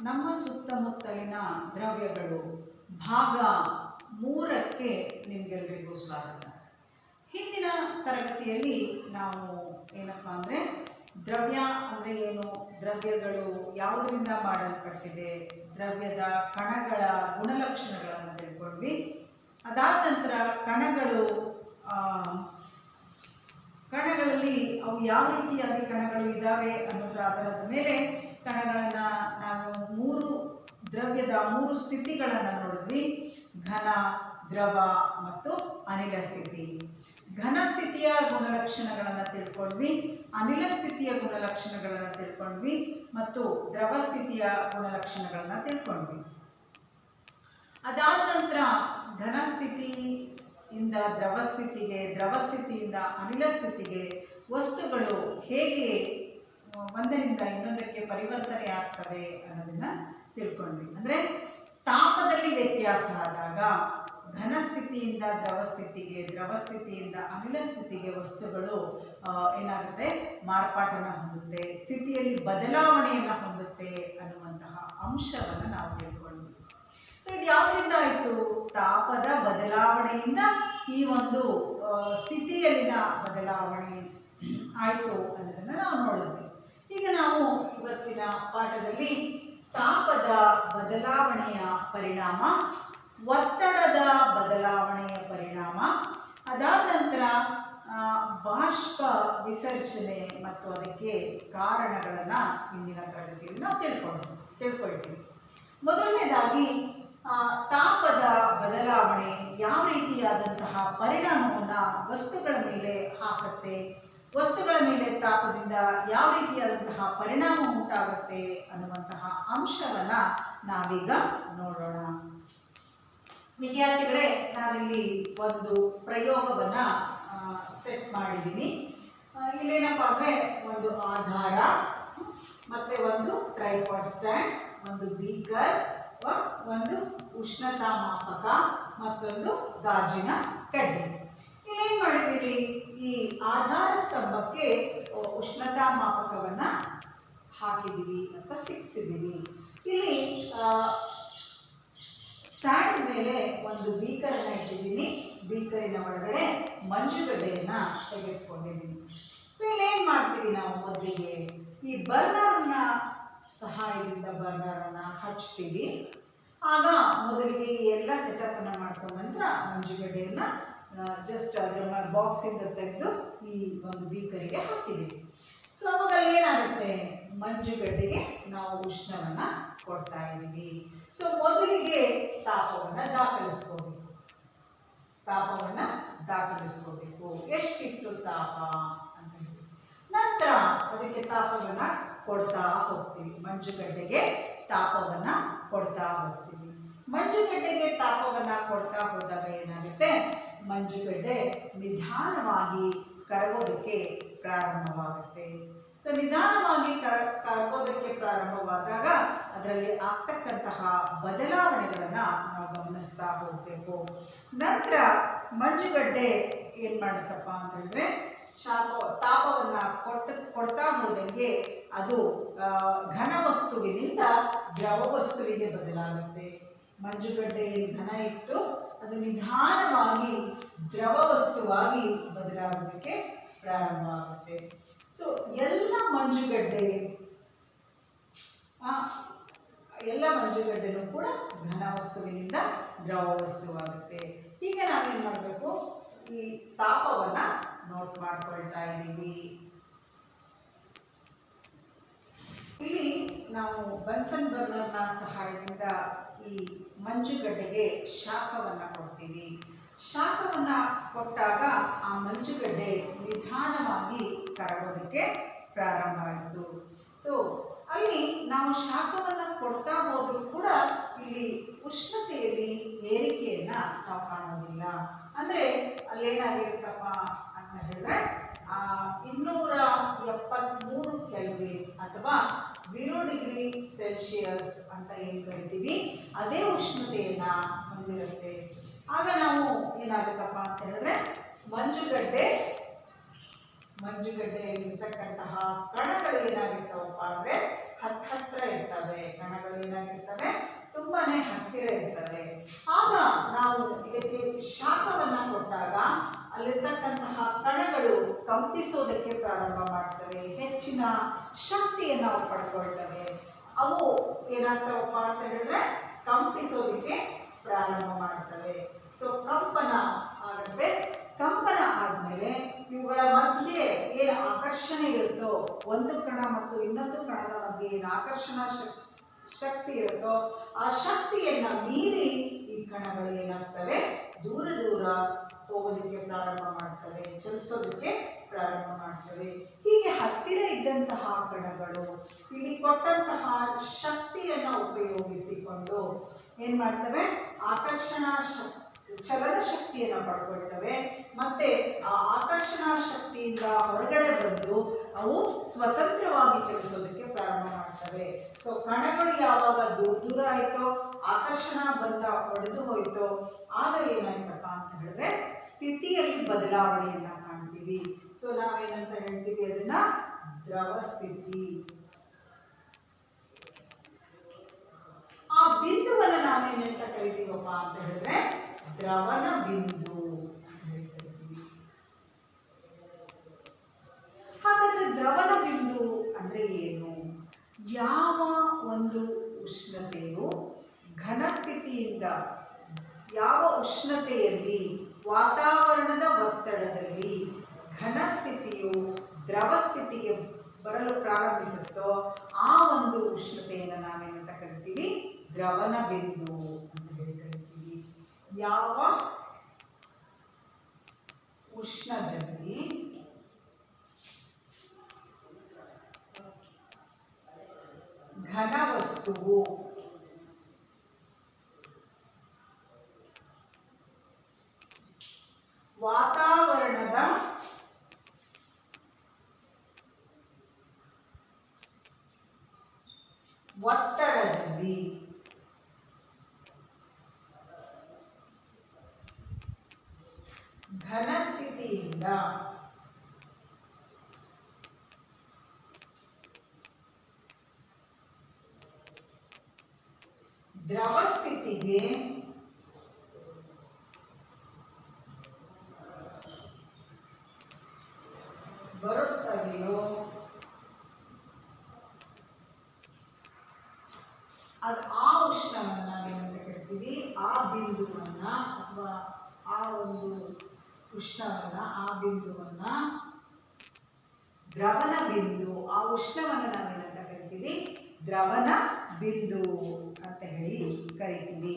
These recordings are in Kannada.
ನಮ್ಮ ಸುತ್ತಮುತ್ತಲಿನ ದ್ರವ್ಯಗಳು ಭಾಗ 3ಕ್ಕೆ ನಿಮಗೆಲ್ಲರಿಗೂ ಸ್ವಾಗತ. ಹಿಂದಿನ ತರಗತಿಯಲ್ಲಿ ನಾವು ಏನಪ್ಪ ಅಂದರೆ ದ್ರವ್ಯ ಅಂದರೆ ಏನು, ದ್ರವ್ಯಗಳು ಯಾವುದರಿಂದ ಮಾಡಲ್ಪಟ್ಟಿದೆ, ದ್ರವ್ಯದ ಕಣಗಳ ಗುಣಲಕ್ಷಣಗಳನ್ನು ತಿಳ್ಕೊಂಡ್ವಿ. ಅದಾದ ನಂತರ ಕಣಗಳಲ್ಲಿ ಅವು ಯಾವ ರೀತಿಯಾಗಿ ಕಣಗಳು ಇದ್ದಾವೆ ಅನ್ನೋದ್ರ ಆಧಾರದ ಮೇಲೆ ಕಣಗಳನ್ನು ನಾವು ದ್ರವ್ಯದ 3 ಸ್ಥಿತಿಗಳನ್ನು ನೋಡಿದ್ವಿ. ಘನ, ದ್ರವ ಮತ್ತು ಅನಿಲ ಸ್ಥಿತಿ. ಘನ ಸ್ಥಿತಿಯ ಗುಣಲಕ್ಷಣಗಳನ್ನು ತಿಳ್ಕೊಂಡ್ವಿ, ಅನಿಲ ಸ್ಥಿತಿಯ ಗುಣಲಕ್ಷಣಗಳನ್ನು ತಿಳ್ಕೊಂಡ್ವಿ ಮತ್ತು ದ್ರವ ಸ್ಥಿತಿಯ ಗುಣಲಕ್ಷಣಗಳನ್ನು ತಿಳ್ಕೊಂಡ್ವಿ. ಅದಾದ ನಂತರ ಘನ ಸ್ಥಿತಿಯಿಂದ ದ್ರವ ಸ್ಥಿತಿಗೆ, ದ್ರವ ಸ್ಥಿತಿಯಿಂದ ಅನಿಲ ಸ್ಥಿತಿಗೆ ವಸ್ತುಗಳು ಹೇಗೆ ಒಂದರಿಂದ ಇನ್ನೊಂದಕ್ಕೆ ಪರಿವರ್ತನೆ ಆಗ್ತವೆ ಅನ್ನೋದನ್ನ ತಿಳ್ಕೊಂಡ್ವಿ. ಅಂದರೆ ತಾಪದಲ್ಲಿ ವ್ಯತ್ಯಾಸ ಆದಾಗ ಘನ ಸ್ಥಿತಿಯಿಂದ ದ್ರವ ಸ್ಥಿತಿಗೆ, ದ್ರವ ಸ್ಥಿತಿಯಿಂದ ಅನಿಲ ಸ್ಥಿತಿಗೆ ವಸ್ತುಗಳು ಏನಾಗುತ್ತೆ, ಮಾರ್ಪಾಟನ್ನು ಹೊಂದುತ್ತೆ, ಸ್ಥಿತಿಯಲ್ಲಿ ಬದಲಾವಣೆಯನ್ನು ಹೊಂದುತ್ತೆ ಅನ್ನುವಂತಹ ಅಂಶವನ್ನು ನಾವು ತಿಳ್ಕೊಂಡ್ವಿ. ಸೊ ಇದು ಯಾವುದರಿಂದ ಆಯಿತು? ತಾಪದ ಬದಲಾವಣೆಯಿಂದ ಈ ಒಂದು ಸ್ಥಿತಿಯಲ್ಲಿನ ಬದಲಾವಣೆ ಆಯಿತು ಅನ್ನೋದನ್ನು ನಾವು ನೋಡಿದ್ವಿ. ಈಗ ನಾವು ಇವತ್ತಿನ ಪಾಠದಲ್ಲಿ ತಾಪದ ಬದಲಾವಣೆಯ ಪರಿಣಾಮ, ಒತ್ತಡದ ಬದಲಾವಣೆಯ ಪರಿಣಾಮ, ಅದಾದ ನಂತರ ಬಾಷ್ಪ ವಿಸರ್ಜನೆ ಮತ್ತು ಅದಕ್ಕೆ ಕಾರಣಗಳನ್ನು ಇಂದಿನ ತರಗತಿಯಲ್ಲಿ ನಾವು ತಿಳ್ಕೊಳ್ತೀವಿ. ಮೊದಲನೇದಾಗಿ ತಾಪದ ಬದಲಾವಣೆ ಯಾವ ರೀತಿಯಾದಂತಹ ಪರಿಣಾಮವನ್ನು ವಸ್ತುಗಳ ಮೇಲೆ ಹಾಕುತ್ತೆ, ವಸ್ತುಗಳ ಮೇಲೆ ತಾಪದಿಂದ ಯಾವ ರೀತಿಯಾದಂತಹ ಪರಿಣಾಮ ಉಂಟಾಗುತ್ತೆ ಅನ್ನುವಂತಹ ಅಂಶವನ್ನು ನಾವೀಗ ನೋಡೋಣ. ವಿದ್ಯಾರ್ಥಿಗಳೇ, ನಾನಿಲ್ಲಿ ಒಂದು ಪ್ರಯೋಗವನ್ನು ಸೆಟ್ ಮಾಡಿದ್ದೀನಿ. ಇಲ್ಲೇನಪ್ಪ ಅಂದರೆ ಒಂದು ಆಧಾರ, ಮತ್ತೆ ಒಂದು ಟ್ರೈಪಾಡ್ ಸ್ಟ್ಯಾಂಡ್, ಒಂದು ಬೀಕರ್, ಒಂದು ಉಷ್ಣತಾ ಮಾಪಕ, ಮತ್ತೊಂದು ಗಾಜಿನ ಕಡ್ಡಿ. ಇಲ್ಲೇನು ಮಾಡಿದ್ದೀವಿ, ಈ ಆಧಾರ ಸ್ತಂಭಕ್ಕೆ ಉಷ್ಣತಾ ಮಾಪಕವನ್ನು ಹಾಕಿದ್ದೀವಿ ಅಥವಾ ಸಿಕ್ಕಿಸಿದ್ದೀವಿ. ಇಲ್ಲಿ ಸ್ಟ್ಯಾಂಡ್ ಮೇಲೆ ಒಂದು ಬೀಕರನ್ನು ಇಟ್ಟಿದ್ದೀನಿ, ಬೀಕರಿನ ಒಳಗಡೆ ಮಂಜುಗಡ್ಡೆಯನ್ನು ತೆಗೆದುಕೊಂಡಿದ್ದೀನಿ. ಸೊ ಇಲ್ಲೇನು ಮಾಡ್ತೀವಿ, ನಾವು ಮೊದಲಿಗೆ ಈ ಬರ್ನರ್ನ ಸಹಾಯದಿಂದ ಬರ್ನರನ್ನು ಹಚ್ತೀವಿ. ಆಗ ಮೊದಲಿಗೆ ಈ ಎಲ್ಲ ಸೆಟಪ್ಪನ್ನು ಮಾಡ್ಕೊಂಡ ನಂತರ ಮಂಜುಗಡ್ಡೆಯನ್ನು ಜಸ್ಟ್ ಅದರ ಬಾಕ್ಸಿಂದ ತೆಗೆದು ಈ ಒಂದು ಬೀಕರಿಗೆ ಹಾಕಿದ್ದೀವಿ. ಸೊ ಅವಾಗ ಏನಾಗುತ್ತೆ, ಮಂಜುಗಡ್ಡೆಗೆ ನಾವು ಉಷ್ಣವನ್ನು ಕೊಡ್ತಾ ಇದ್ದೀವಿ. ಸೊ ಮೊದಲಿಗೆ ತಾಪವನ್ನು ದಾಖಲಿಸ್ಕೋಬೇಕು, ಎಷ್ಟಿತ್ತು ತಾಪ ಅಂತ ಹೇಳಿ. ನಂತರ ಅದಕ್ಕೆ ತಾಪವನ್ನು ಕೊಡ್ತಾ ಹೋಗ್ತೀವಿ, ಮಂಜುಗಡ್ಡೆಗೆ ತಾಪವನ್ನು ಕೊಡ್ತಾ ಹೋಗ್ತೀವಿ. ಮಂಜುಗಡ್ಡೆಗೆ ತಾಪವನ್ನು ಕೊಡ್ತಾ ಹೋದಾಗ ಏನಾಗುತ್ತೆ, ಮಂಜುಗಡ್ಡೆ ನಿಧಾನವಾಗಿ ಕರಗೋದಕ್ಕೆ ಪ್ರಾರಂಭವಾಗುತ್ತೆ. ಸೊ ನಿಧಾನವಾಗಿ ಕರಗೋದಕ್ಕೆ ಪ್ರಾರಂಭವಾದಾಗ ಅದರಲ್ಲಿ ಆಗ್ತಕ್ಕಂತಹ ಬದಲಾವಣೆಗಳನ್ನು ನಾವು ಗಮನಿಸ್ತಾ ಹೋಗಬೇಕು. ನಂತರ ಮಂಜುಗಡ್ಡೆ ಏನು ಮಾಡುತ್ತಪ್ಪ ಅಂತಂದರೆ ತಾಪವನ್ನು ಕೊಡ್ತಾ ಹೋದಂಗೆ ಅದು ಘನ ವಸ್ತುವಿನಿಂದ ದ್ರವ ವಸ್ತುವಿಗೆ ಬದಲಾಗುತ್ತೆ. ಮಂಜುಗಡ್ಡೆ ಏನು ಘನ ಇತ್ತು ಅದು ನಿಧಾನವಾಗಿ ದ್ರವ ವಸ್ತುವಾಗಿ ಬದಲಾಗೋದಕ್ಕೆ ಪ್ರಾರಂಭ ಆಗುತ್ತೆ. ಸೊ ಎಲ್ಲ ಮಂಜುಗಡ್ಡೆನೂ ಕೂಡ ಘನ ವಸ್ತುವಿನಿಂದ ದ್ರವ ವಸ್ತುವಾಗುತ್ತೆ. ಈಗ ನಾವೇನು ಮಾಡಬೇಕು, ಈ ತಾಪವನ್ನು ನೋಟ್ ಮಾಡ್ಕೊಳ್ತಾ ಇದ್ದೀವಿ. ಇಲ್ಲಿ ನಾವು ಬನ್ಸನ್ ಬರ್ನರ್ನ ಸಹಾಯದಿಂದ ಈ ಮಂಜುಗಡ್ಡೆಗೆ ಶಾಖವನ್ನು ಕೊಡ್ತೀವಿ. ಶಾಖವನ್ನು ಕೊಟ್ಟಾಗ ಆ ಮಂಜುಗಡ್ಡೆ ನಿಧಾನವಾಗಿ ಕರಗೋದಕ್ಕೆ ಪ್ರಾರಂಭ ಆಯಿತು. ಸೊ ಅಲ್ಲಿ ನಾವು ಶಾಖವನ್ನು ಕೊಡ್ತಾ ಹೋದರೂ ಕೂಡ ಇಲ್ಲಿ ಉಷ್ಣತೆಯಲ್ಲಿ ಏರಿಕೆಯನ್ನು ನಾವು ಕಾಣೋದಿಲ್ಲ. ಅಂದರೆ ಅಲ್ಲೇನಾಗಿರುತ್ತಪ್ಪ ಅಂತ ಹೇಳಿದ್ರೆ 273 ಕೆಲ್ವಿನ್ ಅಥವಾ 0 ಡಿಗ್ರಿ ಸೆಲ್ಸಿಯಸ್ ಅಂತ ಏನು ಕರಿತೀವಿ, ಅದೇ ಉಷ್ಣತೆಯನ್ನು ಹೊಂದಿರುತ್ತೆ. ಆಗ ನಾವು ಏನಾಗುತ್ತಪ್ಪ ಅಂತ ಹೇಳಿದ್ರೆ ಮಂಜುಗಡ್ಡೆಯಲ್ಲಿರ್ತಕ್ಕಂತಹ ಕಣಗಳು ಏನಾಗಿರ್ತಾವಪ್ಪ ಅಂದರೆ ಹತ್ತಿರ ಇರ್ತವೆ. ಕಣಗಳು ಏನಾಗಿರ್ತವೆ, ಪ್ರಾರಂಭ ಮಾಡ್ತವೆ, ಹೆಚ್ಚಿನ ಶಕ್ತಿಯನ್ನು ಅವು ಪಡ್ಕೊಳ್ತವೆ. ಅವು ಏನಾಗ್ತಾವಪ್ಪ ಅಂತ ಹೇಳಿದ್ರೆ ಕಂಪಿಸೋದಕ್ಕೆ ಪ್ರಾರಂಭ ಮಾಡ್ತವೆ. ಸೊ ಕಂಪನ ಆಗುತ್ತೆ. ಕಂಪನ ಆದಮೇಲೆ ಇವುಗಳ ಮಧ್ಯೆ ಏನು ಆಕರ್ಷಣೆ ಇರುತ್ತೋ, ಒಂದು ಕಣ ಮತ್ತು ಇನ್ನೊಂದು ಕಣದ ಮಧ್ಯೆ ಏನು ಆಕರ್ಷಣಾ ಶಕ್ತಿ ಇರುತ್ತೋ ಆ ಶಕ್ತಿಯನ್ನ ಮೀರಿ ಈ ಕಣಗಳು ಏನಾಗ್ತವೆ, ದೂರ ದೂರ ಹೋಗೋದಕ್ಕೆ ಪ್ರಾರಂಭ ಮಾಡ್ತವೆ, ಚಲಿಸೋದಕ್ಕೆ ಪ್ರಾರಂಭ ಮಾಡ್ತವೆ. ಹೀಗೆ ಹತ್ತಿರ ಇದ್ದಂತಹ ಕಣಗಳು ಇಲ್ಲಿ ಕೊಟ್ಟಂತಹ ಶಕ್ತಿಯನ್ನು ಉಪಯೋಗಿಸಿಕೊಂಡು ಏನ್ ಮಾಡ್ತವೆ, ಆಕರ್ಷಣಾ ಚಲನ ಶಕ್ತಿಯನ್ನು ಪಡ್ಕೊಳ್ತವೆ. ಮತ್ತೆ ಆ ಆಕರ್ಷಣಾ ಶಕ್ತಿಯಿಂದ ಹೊರಗಡೆ ಬಂದು ಅವು ಸ್ವತಂತ್ರವಾಗಿ ಚಲಿಸೋದಕ್ಕೆ ಪ್ರಾರಂಭ ಮಾಡ್ತವೆ. ಸೊ ಕಣಗಳು ಯಾವಾಗ ದೂರ ದೂರ ಆಯ್ತೋ, ಆಕರ್ಷಣಾ ಬಂಧ ಒಡೆದು ಹೋಯ್ತೋ, ಆಗ ಏನಾಯ್ತಪ್ಪ ಅಂತ ಹೇಳಿದ್ರೆ ಸ್ಥಿತಿಯಲ್ಲಿ ಬದಲಾವಣೆಯನ್ನ ಕಾಣ್ತೀವಿ. ಸೊ ನಾವೇನಂತ ಹೇಳ್ತೀವಿ, ಅದನ್ನ ದ್ರವ ಸ್ಥಿತಿ. ಆ ಬಿಂದುವನ್ನ ನಾವೇನಂತ ಕರಿತೀವಪ್ಪ ಅಂತ ಹೇಳಿದ್ರೆ ದ್ರವನ ಬಿಂದು ಅಂತ ಹೇಳ್ತೀವಿ. ಹಾಗಾದ್ರೆ ದ್ರವನ ಬಿಂದು ಅಂದ್ರೆ ಏನು? ಯಾವ ಒಂದು ಉಷ್ಣತೆಯು ಘನಸ್ಥಿತಿಯಿಂದ, ಯಾವ ಉಷ್ಣತೆಯಲ್ಲಿ ವಾತಾವರಣದ ಒತ್ತಡದಲ್ಲಿ ಘನಸ್ಥಿತಿಯು ದ್ರವ ಸ್ಥಿತಿಗೆ ಬರಲು ಪ್ರಾರಂಭಿಸುತ್ತೋ ಆ ಒಂದು ಉಷ್ಣತೆಯನ್ನು ನಾವೇನಂತ ಕರಿತೀವಿ, ದ್ರವನ ಬಿಂದು ಅಂತ ಹೇಳಿ ಕರಿತೀವಿ. ಯಾವ ಉಷ್ಣದಲ್ಲಿ ಘನವಸ್ತುವು ವಾತಾವರಣದ ಒತ್ತಡದಲ್ಲಿ ಘನಸ್ಥಿತಿಯಿಂದ ದ್ರವ ಸ್ಥಿತಿಗೆ ಬರುತ್ತವೆಯೋ ಅದು ಆ ಉಷ್ಣವನ್ನು ನಾವೇನಂತ ಕರಿತೀವಿ, ಆ ಬಿಂದುವನ್ನ ಅಥವಾ ಆ ಒಂದು ಉಷ್ಣವನ್ನ, ಆ ಬಿಂದುವನ್ನ ದ್ರವನ ಬಿಂದು, ಆ ಉಷ್ಣವನ್ನು ನಾವೇನಂತ ಕರಿತೀವಿ, ದ್ರವನ ಬಿಂದು ಅಂತ ಹೇಳಿ ಕರಿತೀವಿ.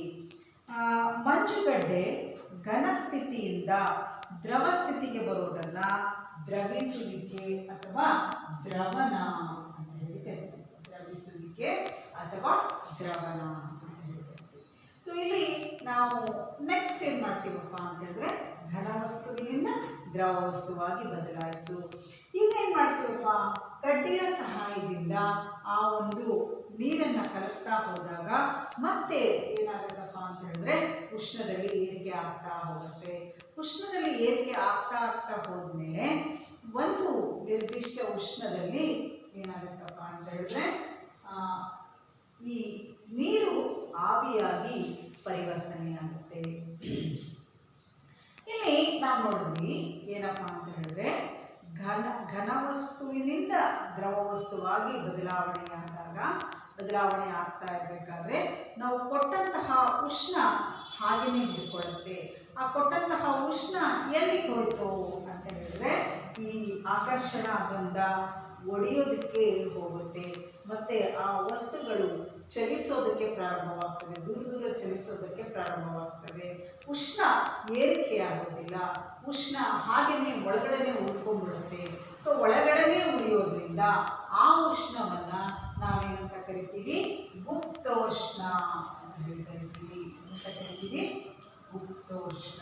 ಮಂಜುಗಡ್ಡೆ ಘನಸ್ಥಿತಿಯಿಂದ ದ್ರವ ಸ್ಥಿತಿಗೆ ಬರೋದನ್ನ ದ್ರವಿಸುವಿಕೆ ಅಥವಾ ದ್ರವನ ಅಂತ ಹೇಳಿ ಕರಿತೀವಿ. ದ್ರವಿಸುವಿಕೆ ಅಥವಾ ದ್ರವನ ಅಂತ ಹೇಳಿ ಕರಿತೀವಿ. ಸೊ ಇಲ್ಲಿ ನಾವು ನೆಕ್ಸ್ಟ್ ಏನ್ ಮಾಡ್ತೀವಪ್ಪ ಅಂತ ಹೇಳಿದ್ರೆ ಘನವಸ್ತುವಿನಿಂದ ದ್ರವ ವಸ್ತುವಾಗಿ ಬದಲಾಯಿತು. ಈಗ ಏನ್ ಮಾಡ್ತೀವಪ್ಪ, ಕಡ್ಡಿಯ ಸಹಾಯದಿಂದ ಆ ಒಂದು ನೀರನ್ನ ಕಲಕ್ತಾ ಹೋದಾಗ ಮತ್ತೆ ಏನಾಗುತ್ತಪ್ಪ ಅಂತ ಹೇಳಿದ್ರೆ ಉಷ್ಣದಲ್ಲಿ ಏರಿಕೆ ಆಗ್ತಾ ಹೋಗುತ್ತೆ. ಉಷ್ಣದಲ್ಲಿ ಏರಿಕೆ ಆಗ್ತಾ ಹೋದ್ಮೇಲೆ ಒಂದು ನಿರ್ದಿಷ್ಟ ಉಷ್ಣದಲ್ಲಿ ಏನಾಗುತ್ತಪ್ಪ ಅಂತ ಹೇಳಿದ್ರೆ ಈ ನೀರು ಆವಿಯಾಗಿ ಪರಿವರ್ತನೆಯಾಗುತ್ತೆ. ಇಲ್ಲಿ ನಾವು ನೋಡಿದ್ವಿ ಏನಪ್ಪಾ ಅಂತ ಹೇಳಿದ್ರೆ ಘನವಸ್ತುವಿನಿಂದ ದ್ರವ ವಸ್ತುವಾಗಿ ಬದಲಾವಣೆ ಆಗ್ತಾ ಇರಬೇಕಾದ್ರೆ ನಾವು ಕೊಟ್ಟಂತಹ ಉಷ್ಣ ಹಾಗೆಯೇ ಹಿಡ್ಕೊಳ್ಳುತ್ತೆ. ಆ ಕೊಟ್ಟಂತಹ ಉಷ್ಣ ಎಲ್ಲಿ ಹೋಯ್ತು ಅಂತ ಹೇಳಿದ್ರೆ ಈ ಆಕರ್ಷಣಾ ಬಂಧ ಒಡೆಯೋದಕ್ಕೆ ಹೋಗುತ್ತೆ. ಮತ್ತೆ ಆ ವಸ್ತುಗಳು ಚಲಿಸೋದಕ್ಕೆ ಪ್ರಾರಂಭವಾಗ್ತವೆ, ದೂರ ದೂರ ಚಲಿಸೋದಕ್ಕೆ ಪ್ರಾರಂಭವಾಗ್ತವೆ. ಉಷ್ಣ ಏರಿಕೆ ಆಗೋದಿಲ್ಲ, ಉಷ್ಣ ಹಾಗೆಯೇ ಒಳಗಡೆನೆ ಉಳ್ಕೊಂಡ್ಬಿಡುತ್ತೆ. ಸೊ ಒಳಗಡೆನೆ ಉಳಿಯೋದ್ರಿಂದ ಆ ಉಷ್ಣವನ್ನ ನಾವೇನಂತ ಕರಿತೀವಿ, ಗುಪ್ತೋಷ್ಣ ಅಂತ ಹೇಳಿ ಕರಿತೀವಿ. ಅಂತ ಕರಿತೀವಿ ಗುಪ್ತೋಷ್ಣ.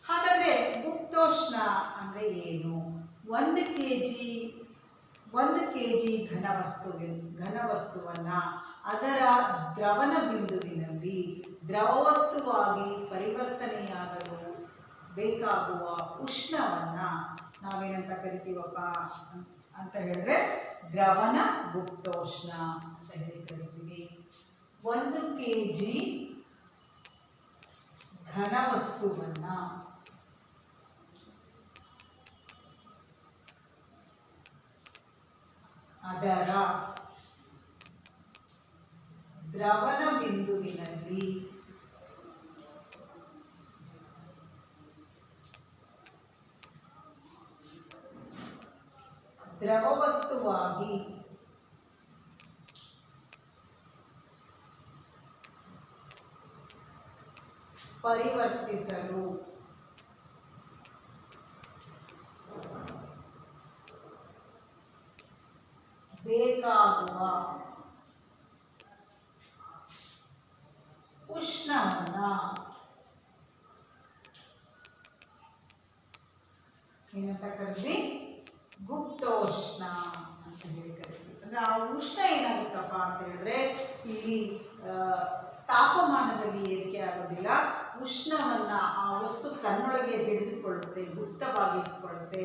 ಹಾಗಾದ್ರೆ ಗುಪ್ತೋಷ್ಣ ಅಂದ್ರೆ ಏನು? 1 kg ಘನವಸ್ತುವನ್ನ ಅದರ ದ್ರವನ ಬಿಂದುವಿನಲ್ಲಿ ದ್ರವವಸ್ತುವಾಗಿ ಪರಿವರ್ತನೆಯಾಗಲು ಬೇಕಾಗುವ ಉಷ್ಣವನ್ನ ನಾವೇನಂತ ಕರಿತೀವಪ್ಪ ಅಂತ ಹೇಳಿದ್ರೆ ದ್ರವನ ಗುಪ್ತೋಷ್ಣ ಅಂತ ಹೇಳಿ ಕರಿತೀವಿ. 1 kg ಘನ ವಸ್ತುವನ್ನ ಅದರ ದ್ರವಣ ಬಿಂದುವಿನಲ್ಲಿ ದ್ರವ ವಸ್ತುವಾಗಿ ಪರಿವರ್ತಿಸಲು ಬೇಕಾಗುವ ಉಷ್ಣವನ್ನ ಏನಂತ ಕರಿತೀವಿ? ಗುಪ್ತೋಷ್ಣ ಅಂತ ಹೇಳಿ ಕರಿತೀವಿ. ಅಂದ್ರೆ ಆ ಉಷ್ಣ ಏನಾಗುತ್ತಪ್ಪ ಅಂತ ಹೇಳಿದ್ರೆ ಇಲ್ಲಿ ತಾಪಮಾನದಲ್ಲಿ ಏರಿಕೆ ಆಗೋದಿಲ್ಲ, ಉಷ್ಣವನ್ನ ಆ ವಸ್ತು ತನ್ನೊಳಗೆ ಹಿಡಿದುಕೊಳ್ಳುತ್ತೆ, ಗುಪ್ತವಾಗಿ ಇಟ್ಕೊಳ್ಳುತ್ತೆ.